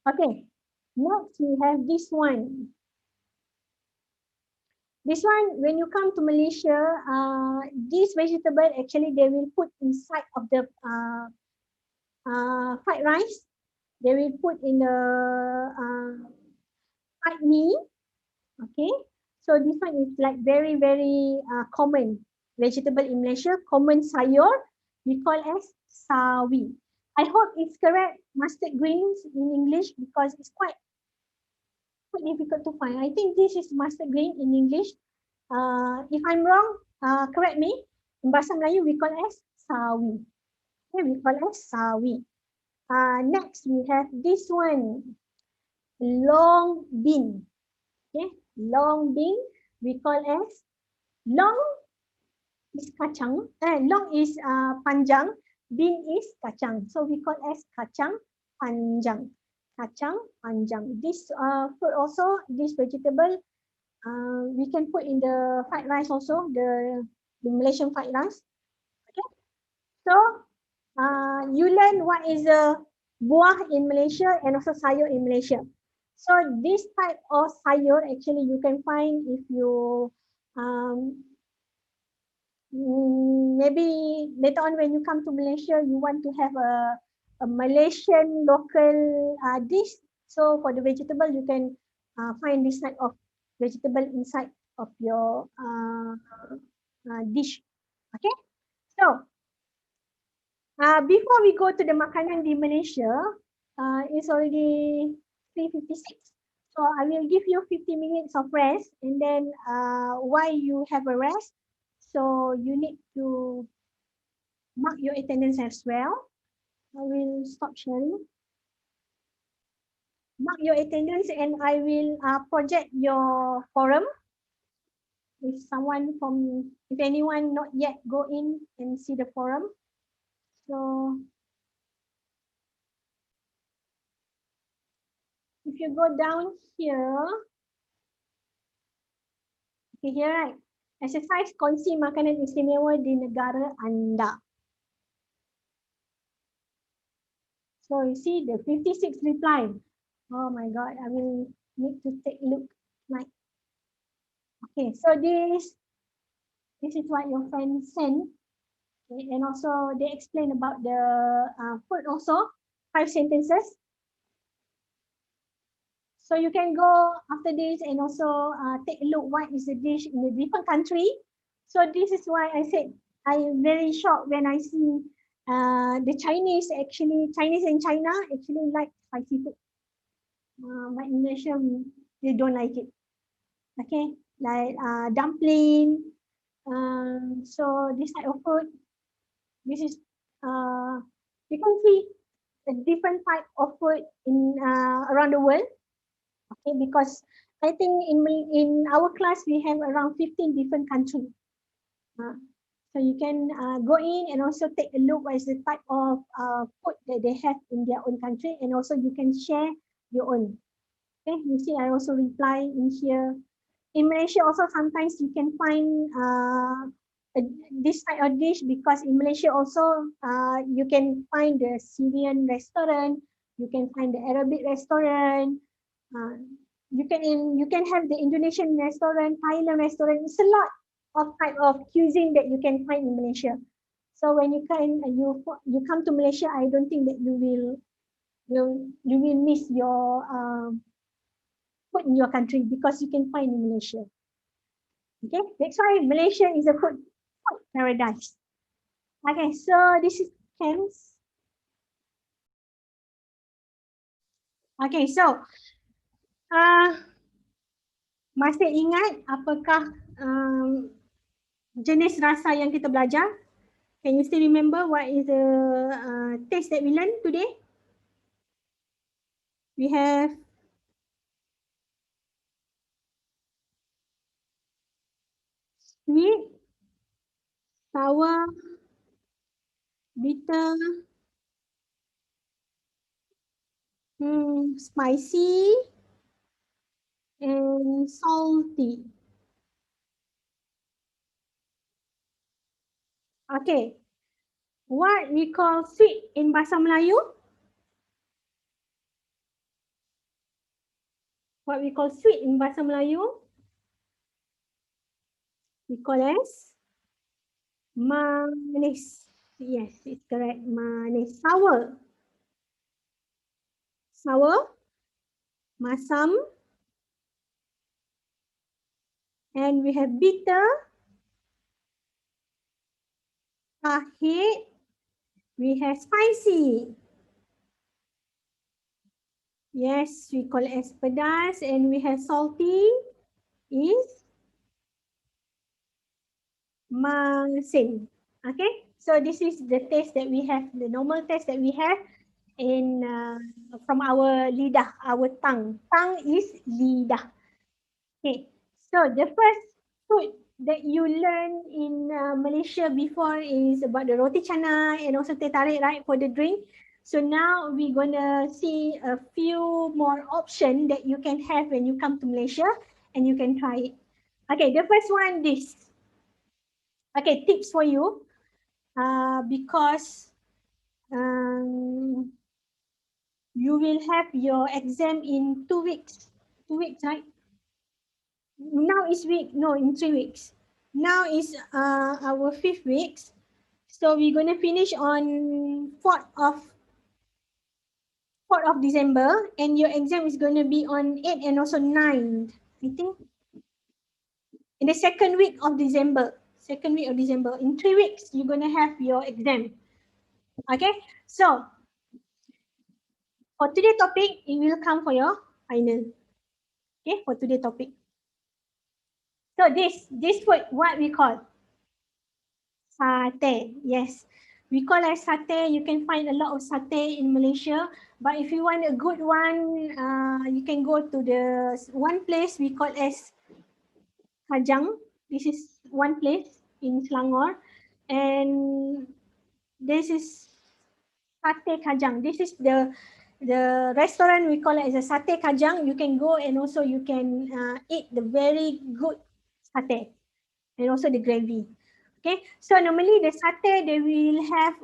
Okay, next we have this one. This one, when you come to Malaysia, this vegetable actually they will put inside of the fried rice. They will put in the fried mee. Okay, so this one is like very very common vegetable in Malaysia. Common sayur we call as sawi. I hope it's correct. Mustard greens in English because it's quite difficult to find. I think this is mustard green in English. If I'm wrong, correct me. In Bahasa Melayu, we call as sawi. Okay, we call as sawi. Next, we have this one, long bean. Okay, long bean, we call as long is kacang. Long is panjang, bean is kacang. So we call as kacang panjang. Kacang panjang. This fruit also, this vegetable, we can put in the fried rice also, the Malaysian fried rice. Okay. So you learn what is a buah in Malaysia and also sayur in Malaysia. So this type of sayur actually you can find if you maybe later on when you come to Malaysia, you want to have a Malaysian local dish. So for the vegetable, you can find this type of vegetable inside of your dish. Okay. So before we go to the makanan di Malaysia, it's already 3:56. So I will give you 50 minutes of rest, and then while you have a rest, so you need to mark your attendance as well. I will stop sharing. Mark your attendance and I will project your forum. If anyone not yet go in and see the forum. So if you go down here, okay, here right, exercise kongsi makanan istimewa di negara anda. So you see the 56 reply. Oh my God, I will need to take a look. Like, okay, so this is what your friend sent. Okay, and also they explain about the food also, 5 sentences. So you can go after this and also take a look what is the dish in a different country. So this is why I said I am very shocked when I see the Chinese and China actually like spicy food. But in Malaysia, they don't like it. Okay, like dumpling. So this type of food, this is you can see a different type of food in around the world. Okay, because I think in our class we have around 15 different countries. So you can go in and also take a look what is the type of food that they have in their own country, and also you can share your own. Okay, you see I also reply in here. In Malaysia also sometimes you can find this type of dish because in Malaysia also you can find the Syrian restaurant, you can find the Arabic restaurant, you can have the Indonesian restaurant, Thailand restaurant. It's a lot of type of cuisine that you can find in Malaysia. So when you come to Malaysia, I don't think that you will miss your food in your country because you can find in Malaysia. Okay, that's why Malaysia is a food paradise. Okay, so this is Cam's. Okay, so masih ingat apakah jenis rasa yang kita belajar? Can you still remember what is the taste that we learned today? We have sweet, sour, bitter, spicy, and salty. Okay, what we call sweet in Bahasa Melayu? What we call sweet in Bahasa Melayu? We call as manis. Yes, it's correct. Manis. Sour. Sour. Masam. And we have bitter. Pahit. We have spicy. Yes, we call it as pedas. And we have salty is masin. Okay, so this is the taste that we have, the normal taste that we have in from our lidah, our tongue. Tongue is lidah. Okay, so the first food that you learn in Malaysia before is about the roti canai and also teh tarik, right, for the drink. So now we're gonna see a few more options that you can have when you come to Malaysia and you can try it. Okay, the first one, this. Okay, tips for you. Because um, you will have your exam in 2 weeks. 2 weeks, right? Now is week, no, in 3 weeks. Now is our 5th week. So we're gonna finish on 4th of December, and your exam is gonna be on 8th and also 9th. I think in the second week of December. Second week of December. In 3 weeks, you're gonna have your exam. Okay, so for today's topic, it will come for your final. Okay, for today's topic. So this food, what we call satay. Yes, we call as satay. You can find a lot of satay in Malaysia. But if you want a good one, you can go to the one place we call as Kajang. This is one place in Selangor, and this is Satay Kajang. This is the restaurant we call it as a Satay Kajang. You can go and also you can eat the very good satay and also the gravy. Okay, so normally the satay they will have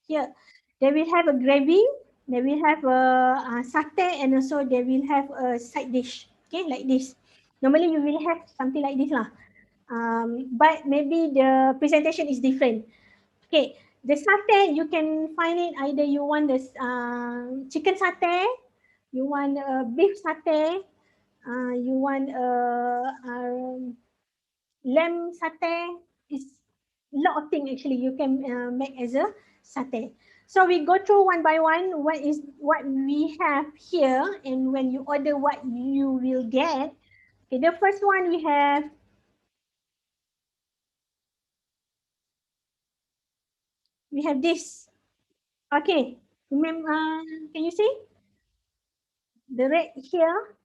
here they will have a gravy, they will have a satay, and also they will have a side dish. Okay, like this. Normally you will have something like this lah. But maybe the presentation is different. Okay, the satay you can find it either you want the chicken satay, you want a beef satay, you want a lamb satay. Is a lot of things actually you can make as a satay. So we go through one by one what we have here, and when you order what you will get. Okay, the first one we have this. Okay, remember? Can you see the red here?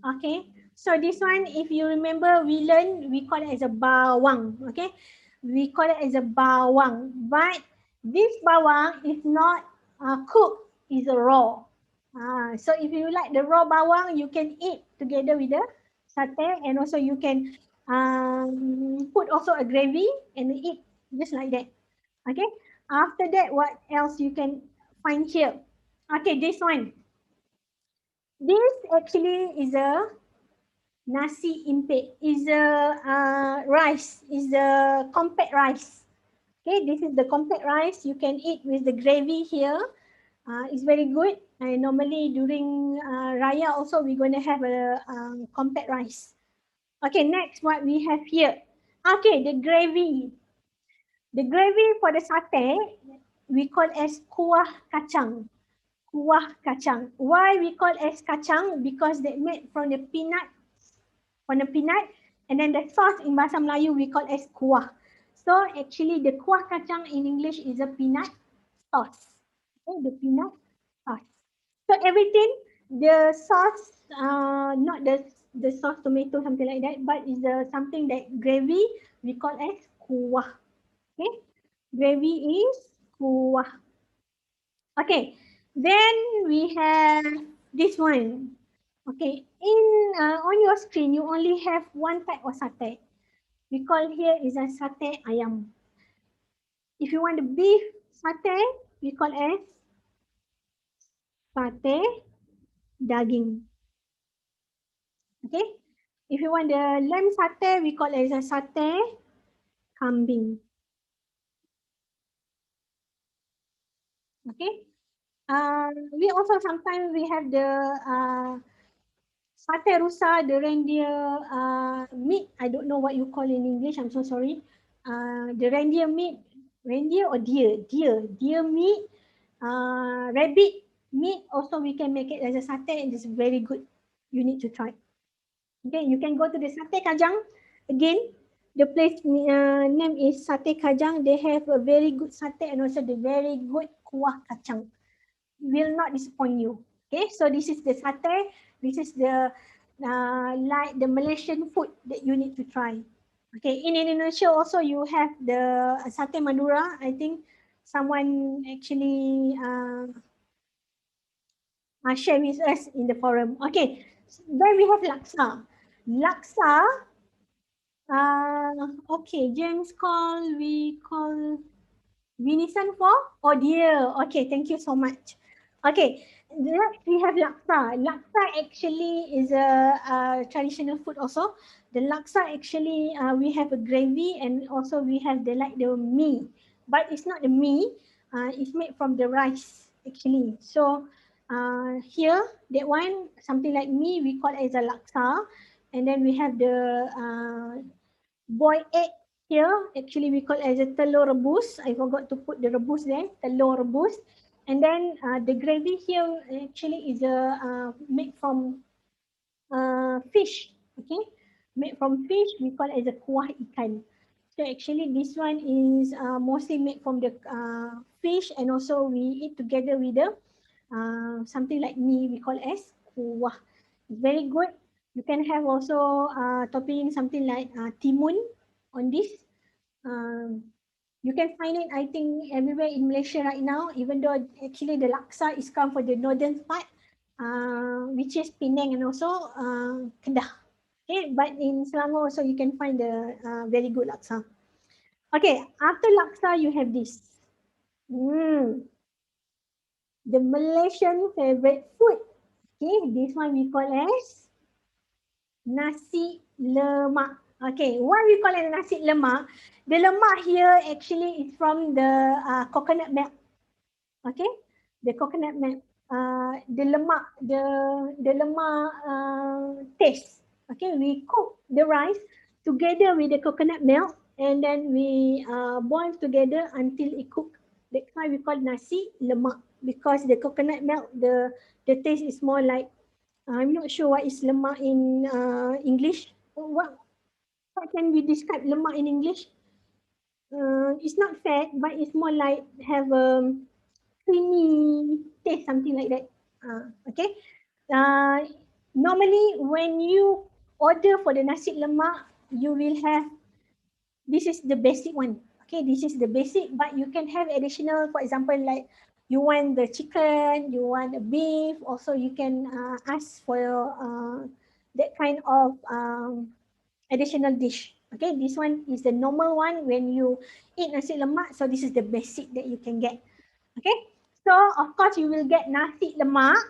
Okay, so this one, if you remember, we learned, we call it as a bawang. Okay, we call it as a bawang, but this bawang is not cooked, it's a raw. So if you like the raw bawang, you can eat together with the satay, and also you can put also a gravy and eat just like that. Okay, after that, what else you can find here? Okay, this one. This actually is a nasi impek, is a rice, is a compact rice. Okay, this is the compact rice. You can eat with the gravy here. It's very good. And normally during Raya also we're going to have a compact rice. Okay, next what we have here. Okay, the gravy. The gravy for the satay we call as kuah kacang. Kuah kacang. Why we call as kacang? Because they made from the peanut, and then the sauce in Bahasa Melayu we call as kuah. So actually the kuah kacang in English is a peanut sauce. Okay, the peanut sauce. So everything, the sauce, not the sauce tomato something like that, but is something that gravy we call as kuah. Okay, gravy is kuah. Okay, then we have this one. Okay, on your screen, you only have one type of satay. We call here is a satay ayam. If you want the beef satay, we call as satay daging. Okay, If you want the lamb satay, we call it as a satay kambing. Okay. We also sometimes we have the satay rusa, the reindeer meat. I don't know what you call in English. I'm so sorry. The reindeer meat, reindeer or deer meat, rabbit meat. Also, we can make it as a satay, and it's very good. You need to try. Okay, you can go to the Satay Kajang again. The place name is Satay Kajang. They have a very good satay and also the very good kuah kacang. Will not disappoint you. Okay, so this is the satay. This is the like the Malaysian food that you need to try. Okay, in Indonesia also you have the satay Madura. I think someone actually share with us in the forum. Okay, then we have laksa. Laksa. Okay, James we call Vinisan for? Oh dear. Okay, thank you so much. Okay, next we have laksa. Laksa actually is a traditional food also. The laksa actually, we have a gravy and also we have the like the mee. But it's not the mee. It's made from the rice actually. So here, that one, something like mee, we call it as a laksa. And then we have the boiled egg here. Actually, we call it as a telur rebus. I forgot to put the rebus there, telur rebus. And then the gravy here actually is made from fish. Okay, made from fish. We call it as a kuah ikan. So actually, this one is mostly made from the fish, and also we eat together with the something like mee. We call as kuah. It's very good. You can have also topping something like timun on this. Um, you can find it, I think, everywhere in Malaysia right now, even though actually the laksa is come from the northern part, which is Penang and also Kedah. Okay, but in Selangor also you can find the very good laksa. Okay, after laksa you have this. The Malaysian favorite food. Okay, this one we call as nasi lemak. Okay, why we call it nasi lemak? The lemak here actually is from the coconut milk. Okay, the coconut milk. The lemak, the lemak taste. Okay, we cook the rice together with the coconut milk and then we boil together until it cook. That's why we call nasi lemak because the coconut milk, the taste is more like I'm not sure what is lemak in English. What can we describe lemak in English? It's not fat, but it's more like have a creamy taste, something like that. Okay. Uh, Normally, when you order for the nasi lemak, you will have this is the basic one. Okay, this is the basic, but you can have additional, for example, like you want the chicken, you want a beef, also you can ask for that kind of additional dish. Okay, this one is the normal one when you eat nasi lemak, so this is the basic that you can get. Okay, so of course you will get nasi lemak,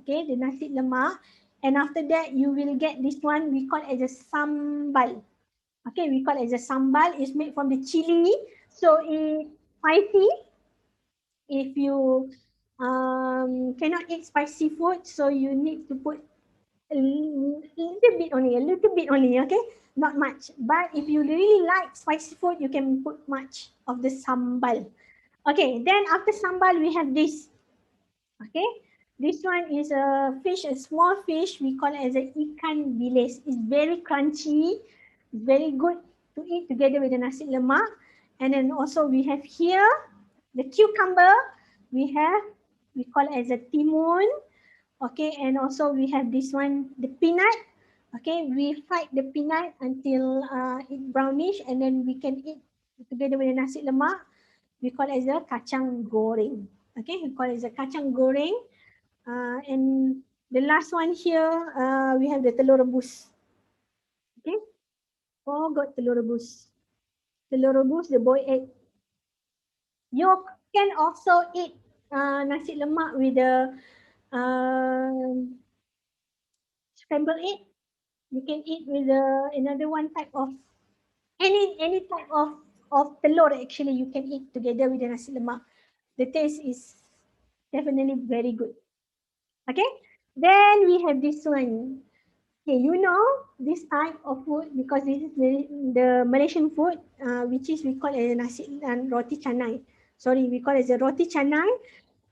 okay, the nasi lemak, and after that you will get this one we call as a sambal. Okay, we call it as a sambal. It's made from the chili. So it's spicy. If you cannot eat spicy food, so you need to put a little bit only, okay? Not much. But if you really like spicy food, you can put much of the sambal. Okay, then after sambal, we have this. Okay, this one is a fish, a small fish. We call it as a ikan bilis. It's very crunchy, very good to eat together with the nasi lemak. And then also we have here the cucumber. We call it as a timun. Okay, and also we have this one, the peanut. Okay, we fry the peanut until it brownish, and then we can eat together with the nasi lemak. We call it as a kacang goreng. Okay, we call it as a kacang goreng. And the last one here, we have the telur rebus. Okay. Oh, got telur rebus. Telur rebus, the boiled egg. You can also eat nasi lemak with the uh, scrambled egg. You can eat with another one type of any type of telur actually you can eat together with the nasi lemak. The taste is definitely very good. Okay. Then we have this one. Okay, you know this type of food because this is the Malaysian food, which is we call as nasi roti canai. Sorry, we call it as a roti canai.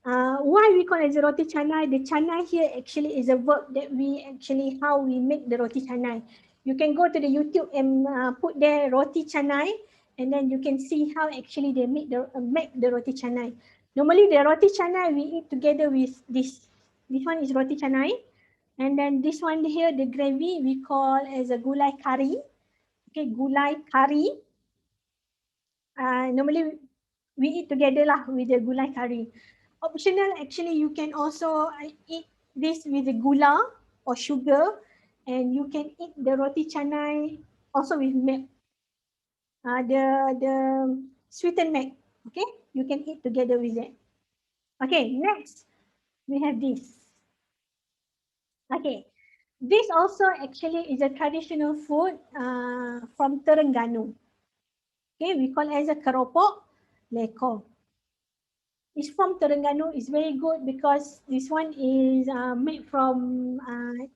Why we call it as a roti canai? The canai here actually is a verb that we actually how we make the roti canai. You can go to the YouTube and put there roti canai, and then you can see how actually they make the roti canai. Normally the roti canai we eat together with this. This one is roti canai, and then this one here the gravy we call as a gulai kari. Okay, gulai kari. Normally we eat together lah with the gulai kari. Optional, actually, you can also eat this with the gula or sugar, and you can eat the roti canai also with milk. The sweetened milk. Okay, you can eat together with that. Okay, next we have this. Okay, this also actually is a traditional food from Terengganu. Okay, we call it as a keropok lekor. It's from Terengganu. It's very good because this one is made from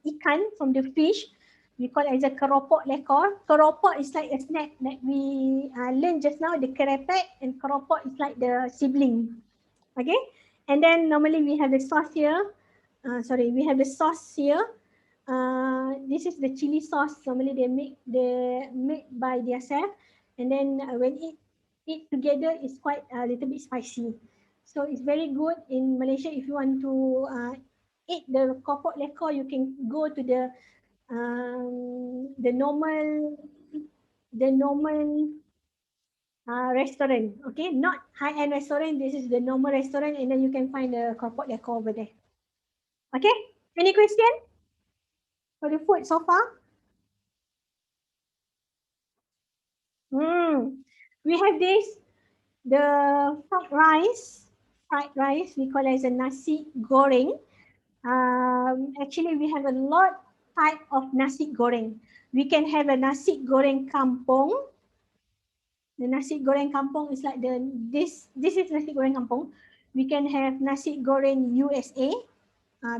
ikan, from the fish. We call it as a keropok lekor. Keropok is like a snack that we learned just now, the kerepek, and keropok is like the sibling. Okay, and then normally we have the sauce here. We have the sauce here. This is the chili sauce. Normally they make by themselves, and then when eat together, it's quite a little bit spicy. So it's very good in Malaysia. If you want to eat the keropok lekor, you can go to the normal restaurant. Okay, not high end restaurant. This is the normal restaurant, and then you can find the keropok lekor over there. Okay, any question for the food so far? We have this, the fried rice, we call it as a nasi goreng. Actually, we have a lot type of nasi goreng. We can have a nasi goreng kampung. The nasi goreng kampung is like this is nasi goreng kampung. We can have nasi goreng USA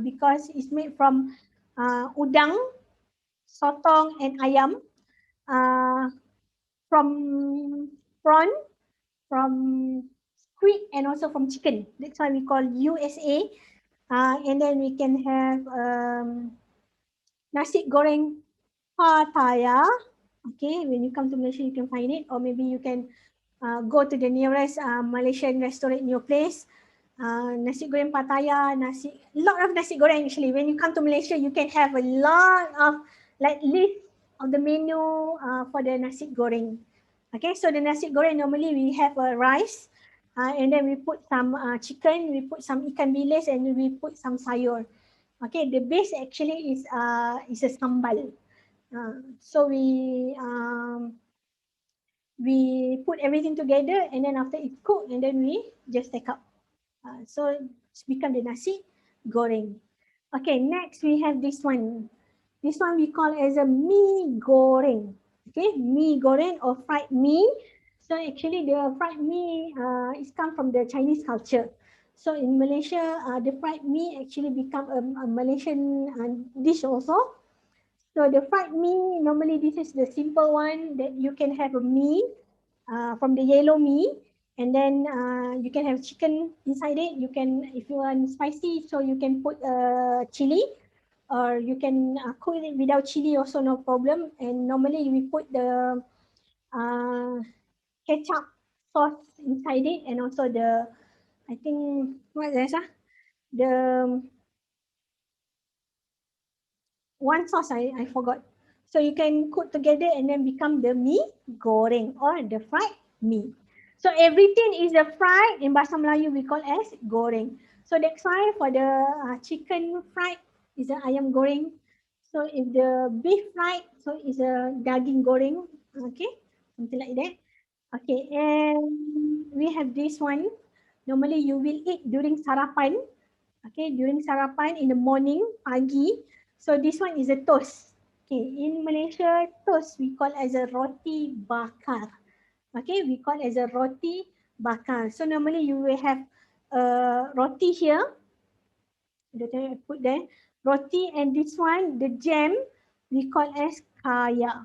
because it's made from udang, sotong, and ayam. From prawn, from squid, and also from chicken. That's why we call USA. And then we can have nasi goreng Pattaya. Okay, when you come to Malaysia, you can find it, or maybe you can go to the nearest Malaysian restaurant in your place. Nasi goreng Pattaya, lot of nasi goreng actually. When you come to Malaysia, you can have a lot of like list of the menu for the nasi goreng. Okay, so the nasi goreng normally we have a rice, and then we put some chicken, we put some ikan bilis, and we put some sayur. Okay, the base actually is a sambal. So we put everything together, and then after it's cooked, and then we just take up. So it's become the nasi goreng. Okay, next we have this one. This one we call as a mee goreng. Okay, mee goreng or fried mee. So actually the fried mee is come from the Chinese culture. So in Malaysia, the fried mee actually become a Malaysian dish also. So the fried mee, normally this is the simple one that you can have a mee from the yellow mee, and then you can have chicken inside it. You can, if you want spicy, so you can put chili, or you can cook it without chili also, no problem. And normally we put the uh, ketchup sauce inside it, and also the, I think, what is that? The one sauce I forgot. So you can cook together and then become the mee goreng or the fried mee. So everything is a fried. In Bahasa Melayu we call as goreng. So that's why for the chicken fried is a ayam goreng. So if the beef fried, so is a daging goreng. Okay, something like that. Okay, and we have this one. Normally you will eat during sarapan. Okay, during sarapan in the morning, pagi. So this one is a toast. Okay, in Malaysia, toast we call as a roti bakar. Okay, we call as a roti bakar. So normally you will have roti here. I put there roti, and this one the jam we call as kaya.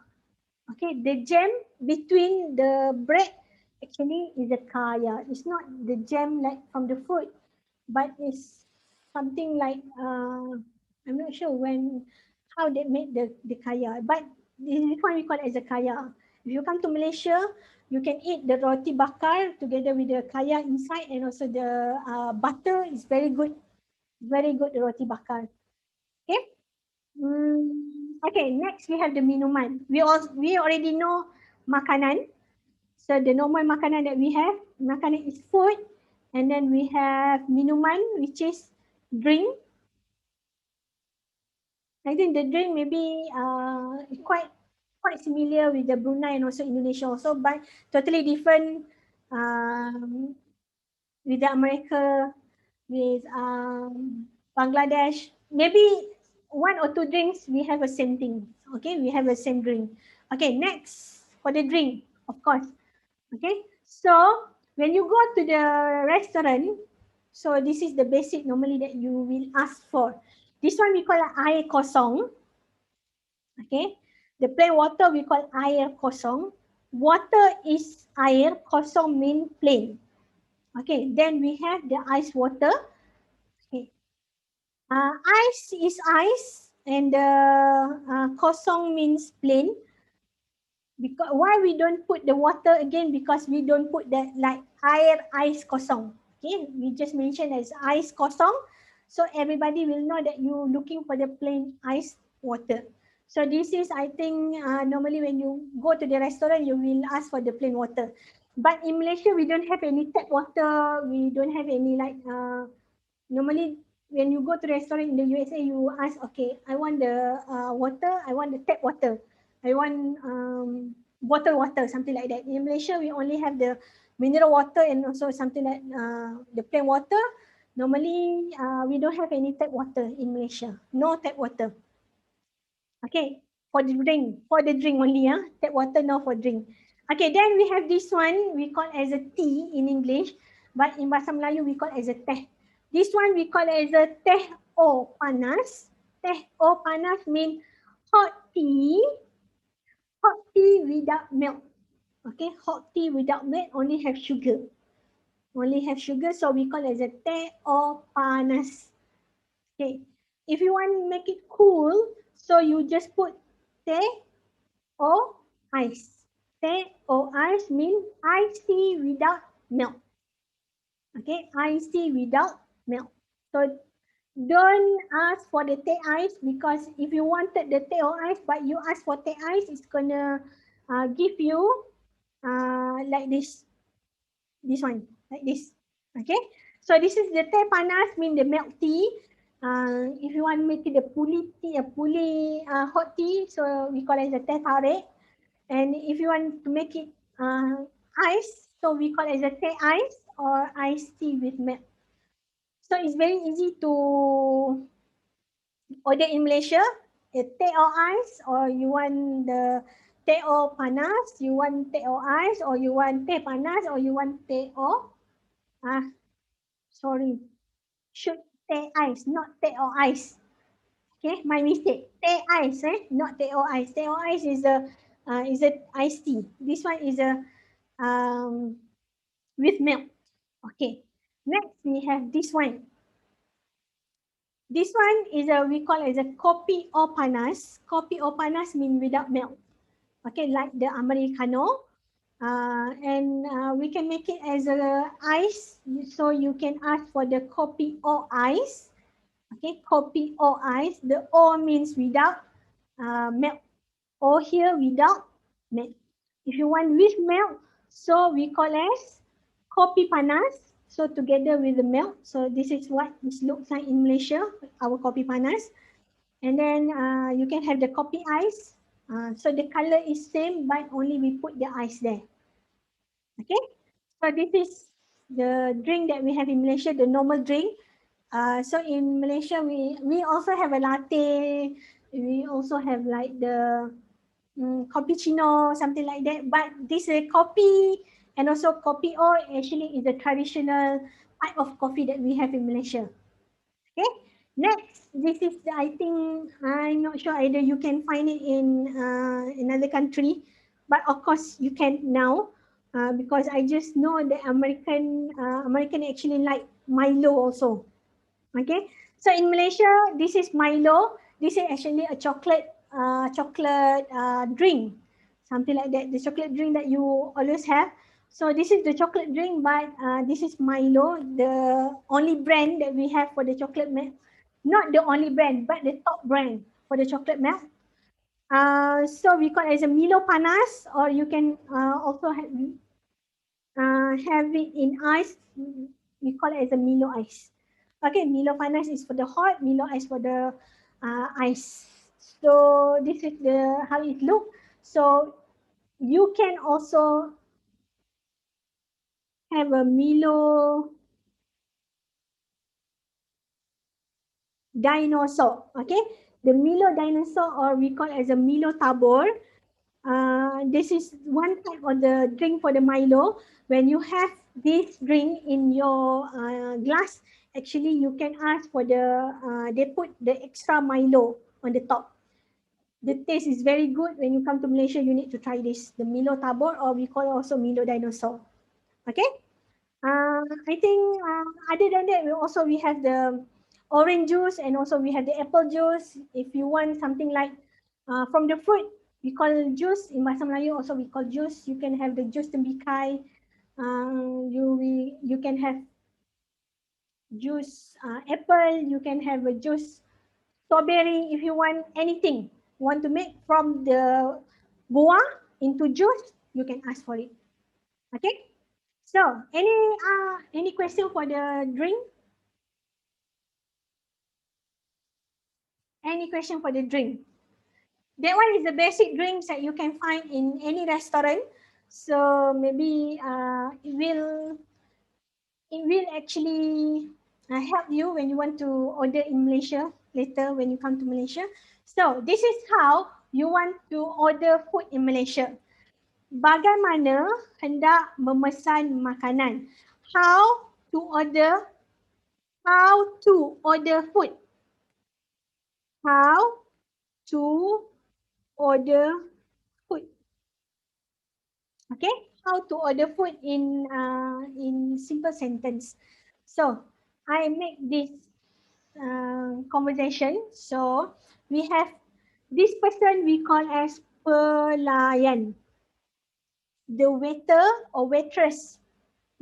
Okay, the jam between the bread actually is a kaya. It's not the jam like from the food, but it's something like I'm not sure how they made the kaya, but this one we call as a kaya. If you come to Malaysia, you can eat the roti bakar together with the kaya inside, and also the butter is very good the roti bakar. Okay. Okay, next we have the minuman. We already know makanan. So the normal makanan that we have, makanan is food, and then we have minuman, which is drink. I think the drink maybe quite similar with the Brunei and also Indonesia also, but totally different with the America, with Bangladesh. Maybe one or two drinks we have a same thing. Okay, we have a same drink. Okay, next for the drink, of course. Okay, so when you go to the restaurant, so this is the basic normally that you will ask for. This one we call air kosong. Okay, the plain water we call air kosong. Water is air, kosong mean plain. Okay, then we have the ice water. Okay, ice is ice, and the kosong means plain. Because why we don't put the water again? Because we don't put that like air ice kosong. Okay, we just mentioned as ice kosong, so everybody will know that you looking for the plain ice water. So this is, I think, normally when you go to the restaurant, you will ask for the plain water. But in Malaysia, we don't have any tap water. We don't have any like normally when you go to restaurant in the USA, you ask, okay, I want the water, I want the tap water, I want bottled water, something like that. In Malaysia, we only have the mineral water and also something like the plain water. Normally, we don't have any tap water in Malaysia. No tap water. Okay, for the drink only, tap water, no for drink. Okay, then we have this one, we call as a tea in English, but in Bahasa Melayu, we call as a teh. This one we call as a teh o panas. Teh o panas mean hot tea without milk. Okay, hot tea without milk, only have sugar. Only have sugar, so we call as a teh o panas. Okay, if you want to make it cool, so you just put teh or ice. Teh or ice mean iced tea without milk. Okay, iced tea without milk. So don't ask for the teh ice, because if you wanted the teh or ice but you ask for teh ice, it's gonna give you like this one, like this. Okay, so this is the teh panas, mean the milk tea. If you want to make it a puli tea, hot tea, so we call it the teh tarik. And if you want to make it ice, so we call it as a teh ice or iced tea with milk. So it's very easy to order in Malaysia, a teh or ice, or you want the teh or panas, you want teh or ice, or you want teh panas, or you want teh or, sorry, should teh ice, not teh or ice. Okay, my mistake. Teh ice, not teh or ice. Teh or ice is a iced tea. This one is a um, with milk. Okay. Next we have this one. This one is we call as a kopi o panas. Kopi o panas mean without milk. Okay, like the Americano. And we can make it as a ice. So you can ask for the kopi o ice. Okay, kopi o ice. The o means without milk. O here without milk. If you want with milk, so we call as kopi panas. So together with the milk. So this is what this looks like in Malaysia, our kopi panas. And then you can have the kopi ice. So the color is same, but only we put the ice there. Okay. So this is the drink that we have in Malaysia, the normal drink. So in Malaysia, we also have a latte. We also have like the cappuccino, something like that. But this coffee and also kopi O actually is the traditional type of coffee that we have in Malaysia. Okay. Next, this is the, I think I'm not sure either you can find it in another country, but of course you can now because I just know the American actually like Milo also. Okay, so in Malaysia, this is Milo. This is actually a chocolate drink, something like that. The chocolate drink that you always have. So this is the chocolate drink, but this is Milo, the only brand that we have for the chocolate milk. Not the only brand, but the top brand for the chocolate milk. So we call it as a Milo Panas, or you can also have it in ice. We call it as a Milo ice. Okay, Milo panas is for the hot, Milo ice for the ice. So this is the how it look. So you can also have a Milo dinosaur. Okay, the Milo dinosaur, or we call it as a Milo tabor. This is one type of the drink for the Milo. When you have this drink in your glass, actually you can ask for they put the extra Milo on the top. The taste is very good. When you come to Malaysia, you need to try this, the Milo Tabor, or we call it also Milo Dinosaur. Okay? I think other than that, we have the orange juice and also we have the apple juice. If you want something like from the fruit, we call juice. In Bahasa Melayu also we call juice. You can have the juice tembikai. You can have juice apple. You can have a juice strawberry. If you want anything, want to make from the buah into juice, you can ask for it. Okay. So any question for the drink? Any question for the drink? That one is the basic drinks that you can find in any restaurant. So maybe it will actually help you when you want to order in Malaysia later when you come to Malaysia. So this is how you want to order food in Malaysia. Bagaimana hendak memesan makanan? How to order? How to order food? How to order food? Okay, how to order food in simple sentence. So I make this conversation. So we have this person we call as pelayan. The waiter or waitress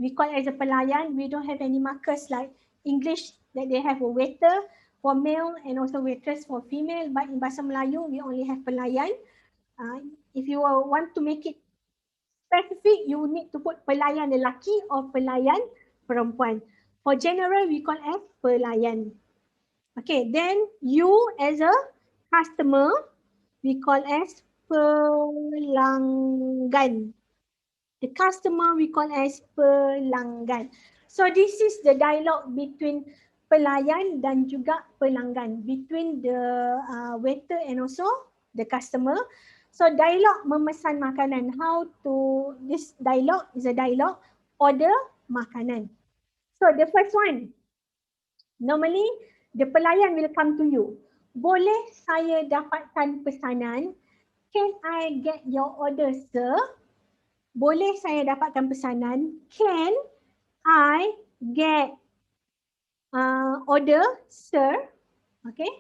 we call as a pelayan. We don't have any markers like English that they have a waiter for male and also waitress for female. But in Bahasa Melayu, we only have pelayan. If you want to make it specific, you need to put pelayan lelaki or pelayan perempuan. For general, we call as pelayan. Okay, then you as a customer, we call as pelanggan. The customer we call as pelanggan. So this is the dialogue between pelayan dan juga pelanggan, between the waiter and also the customer. So dialogue memesan makanan. How to, this dialogue is a dialogue order makanan. So the first one, normally the pelayan will come to you. Boleh saya dapatkan pesanan? Can I get your order, sir? Boleh saya dapatkan pesanan? Can I get order, sir? Okay.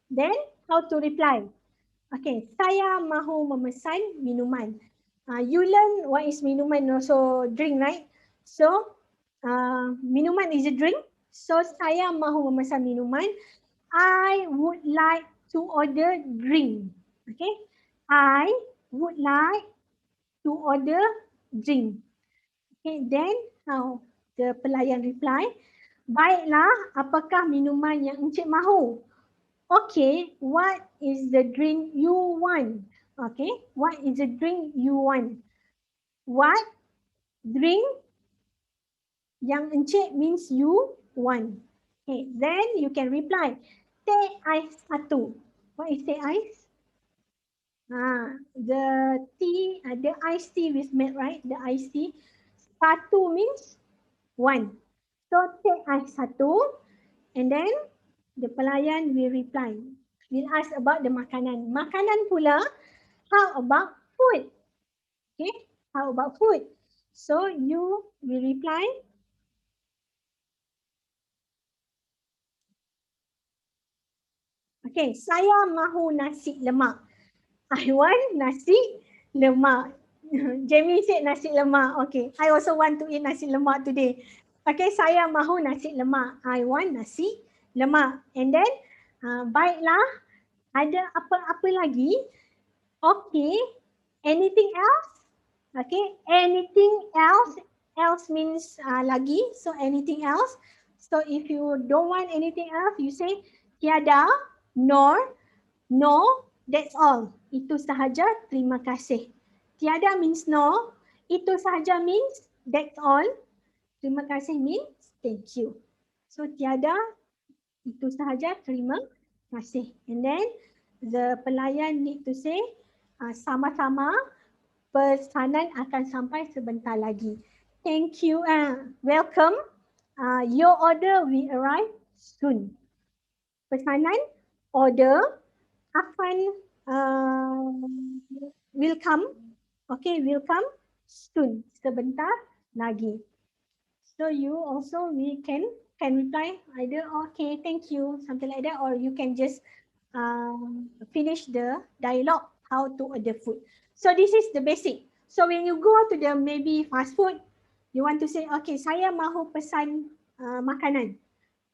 Then how to reply? Okay, saya mahu memesan minuman. You learn what is minuman also drink, right? So minuman is a drink. So saya mahu memesan minuman. I would like to order drink. Okay. I would like to order drink. Okay, then how the pelayan reply, baiklah, apakah minuman yang encik mahu? Okay, what is the drink you want? Okay, what is the drink you want? What drink yang encik means you want. Okay, then you can reply, teh ais satu. What is the ice? The tea, the iced tea with milk, right? The iced tea. Satu means one. So take ice satu, and then the pelayan will reply. Will ask about the makanan. Makanan pula, how about food? Okay, how about food? So you will reply, okay, saya mahu nasi lemak. I want nasi lemak. Jamie said nasi lemak. Okay, I also want to eat nasi lemak today. Okay, saya mahu nasi lemak. I want nasi lemak. And then, baiklah, ada apa-apa lagi? Okay, anything else? Okay, anything else? Else means lagi. So anything else? So if you don't want anything else, you say tiada, nor, no, that's all. Itu sahaja, terima kasih. Tiada means no. Itu sahaja means that's all. Terima kasih means thank you. So tiada, itu sahaja, terima kasih. And then the pelayan need to say sama-sama, pesanan akan sampai sebentar lagi. Thank you. Welcome. Your order will arrive soon. Pesanan, order akan will come. Okay, will come soon. Sebentar lagi. So you also we can reply either okay, thank you, something like that, or you can just finish the dialogue how to order food. So this is the basic. So when you go to the maybe fast food, you want to say okay, saya mahu pesan makanan.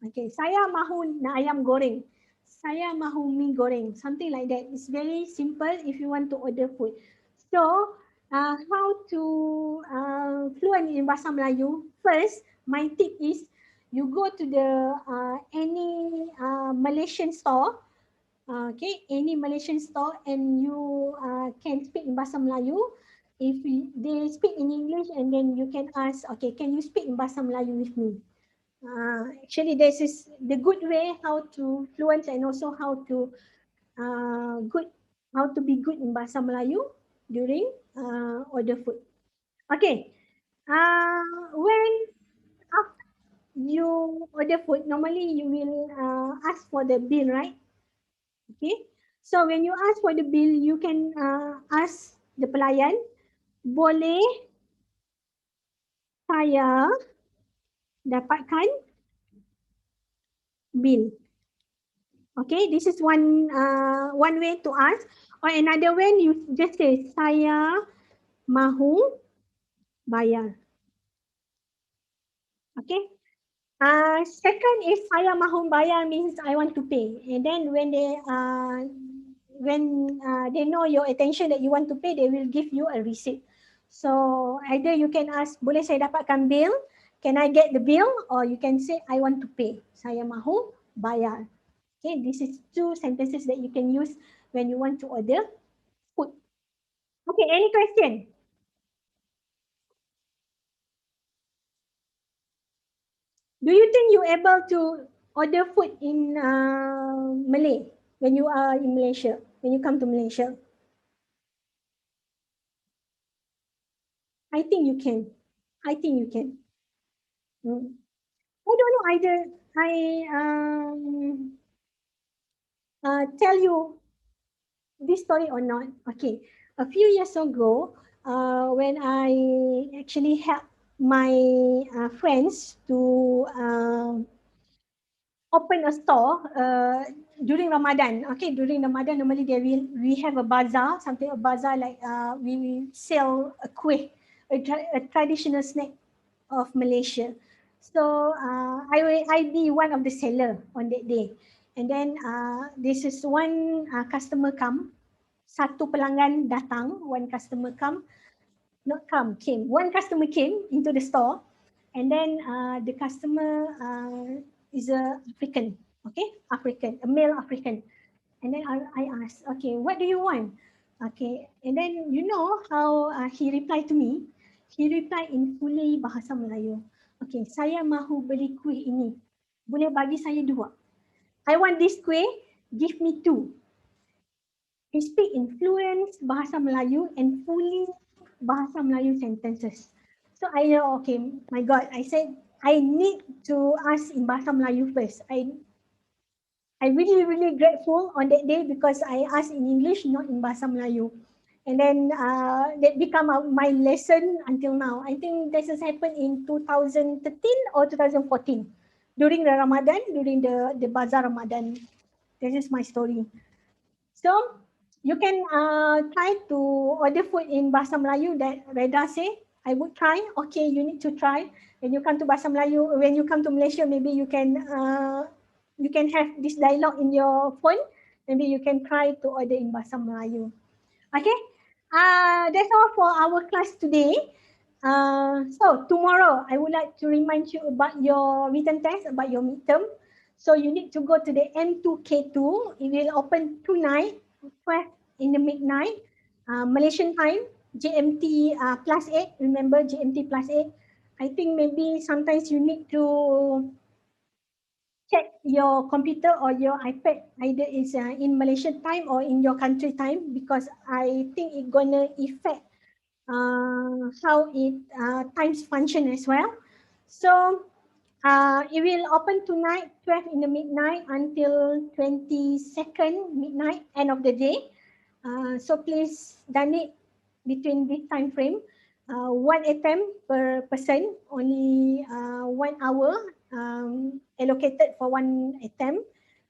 Okay, saya mahu ayam goreng. Saya mahu mie goreng. Something like that. It's very simple if you want to order food. So how to fluent in Bahasa Melayu? First, my tip is you go to the any Malaysian store, okay, any Malaysian store, and you can speak in Bahasa Melayu. If they speak in English, and then you can ask, okay, can you speak in Bahasa Melayu with me? Actually, this is the good way how to fluent and also how to be good in Bahasa Melayu during order food. Okay, when after you order food, normally you will ask for the bill, right? Okay, so when you ask for the bill, you can ask the pelayan, boleh saya dapatkan bill? Okay, this is one way to ask. Or another way, you just say saya mahu bayar. Okay. Second is saya mahu bayar means I want to pay. And then when they know your attention that you want to pay, they will give you a receipt. So either you can ask, boleh saya dapatkan bill? Can I get the bill? Or you can say, I want to pay. Saya mahu bayar. Okay, this is two sentences that you can use when you want to order food. Okay, any question? Do you think you're able to order food in Malay when you are in Malaysia, when you come to Malaysia? I think you can. I think you can. I don't know either. I tell you this story or not. Okay, a few years ago, when I actually helped my friends to open a store during Ramadan. Okay, during Ramadan, normally we have a bazaar, something a bazaar like we sell a kuih, a traditional snack of Malaysia. So I be one of the seller on that day, and then this is one customer come, satu pelanggan datang, one customer come, not come, came. One customer came into the store, and then the customer is a African, okay, African, a male African. And then I asked, okay, what do you want? Okay, and then you know how he replied to me? He replied in fully Bahasa Melayu. Okay, saya mahu beli kuih ini. Boleh bagi saya dua. I want this kuih, give me two. he speak in fluent Bahasa Melayu and fully Bahasa Melayu sentences. So I know, okay, my God, I said, I need to ask in Bahasa Melayu first. I really grateful on that day because I asked in English, not in Bahasa Melayu. And then that become my lesson until now. I think this has happened in 2013 or 2014 during the Ramadan, during the Bazaar Ramadan. This is my story. So you can try to order food in Bahasa Melayu that Reda say. I would try. Okay, you need to try. When you come to Bahasa Melayu, when you come to Malaysia, maybe you can have this dialogue in your phone. Maybe you can try to order in Bahasa Melayu. Okay, that's all for our class today. So tomorrow, I would like to remind you about your written test, about your midterm. So you need to go to the M2K2. It will open tonight, 12 in the midnight, Malaysian time, GMT +8. Remember GMT +8. I think maybe sometimes you need to check your computer or your iPad, either is in Malaysian time or in your country time, because I think it's gonna affect how it times function as well. So it will open tonight, 12 in the midnight until 22nd midnight, end of the day. So please done it between this time frame. One attempt per person, only 1 hour allocated for one attempt.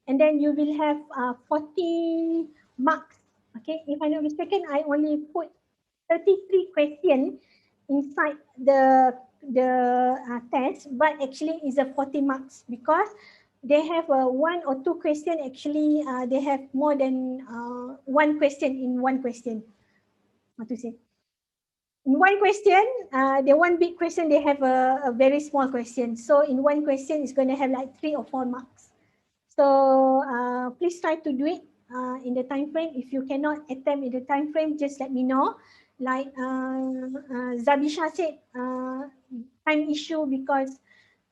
And then you will have 40 marks. Okay, if I'm not mistaken, I only put 33 questions inside the test, but actually is a 40 marks because they have one or two question. Actually, they have more than one question in one question. What to say? In one question, the one big question, they have a very small question. So in one question, it's going to have like 3 or 4 marks. So please try to do it in the time frame. If you cannot attempt in the time frame, just let me know. Like Zabisha said, time issue because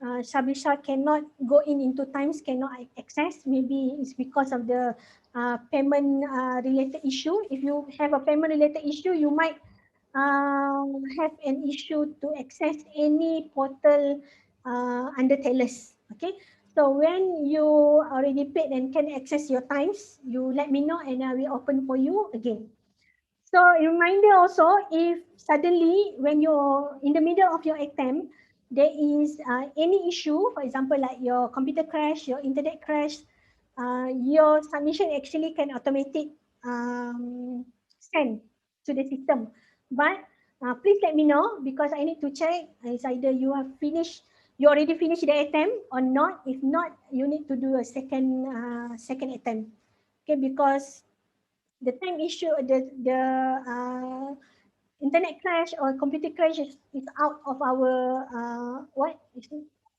Sabisha cannot go into times, cannot access. Maybe it's because of the payment related issue. If you have a payment related issue, you might have an issue to access any portal under TELUS. Okay, so when you already paid and can access your times, you let me know and I will open for you again. So a reminder also, if suddenly when you're in the middle of your attempt, there is any issue, for example, like your computer crash, your internet crash, your submission actually can automatic send to the system. But please let me know because I need to check. It's either you have finished, you already finished the attempt or not. If not, you need to do a second attempt. Okay, because the time issue, the internet crash or computer crash is out of our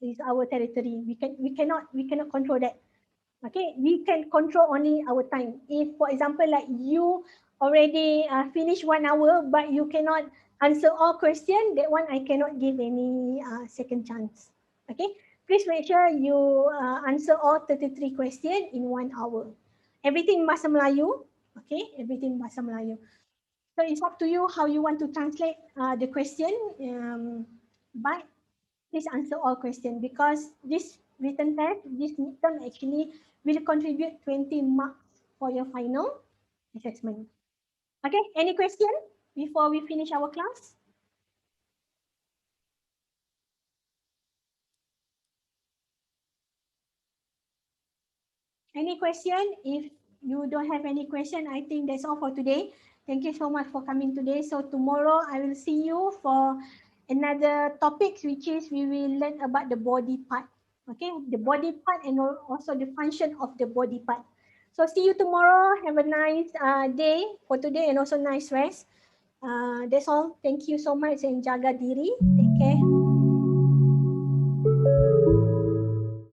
is our territory. We cannot control that. Okay, we can control only our time. If, for example, like you already finish 1 hour, but you cannot answer all questions, that one I cannot give any second chance. Okay, please make sure you answer all 33 questions in 1 hour. Everything Bahasa Melayu. Okay, everything Bahasa Melayu. So it's up to you how you want to translate the question. But please answer all questions because this written test, this midterm actually will contribute 20 marks for your final assessment. Okay, any question before we finish our class? Any question? If you don't have any question, I think that's all for today. Thank you so much for coming today. So tomorrow I will see you for another topic, which is we will learn about the body part. Okay, the body part and also the function of the body part. So see you tomorrow. Have a nice day for today and also nice rest. That's all. Thank you so much and jaga diri. Take care.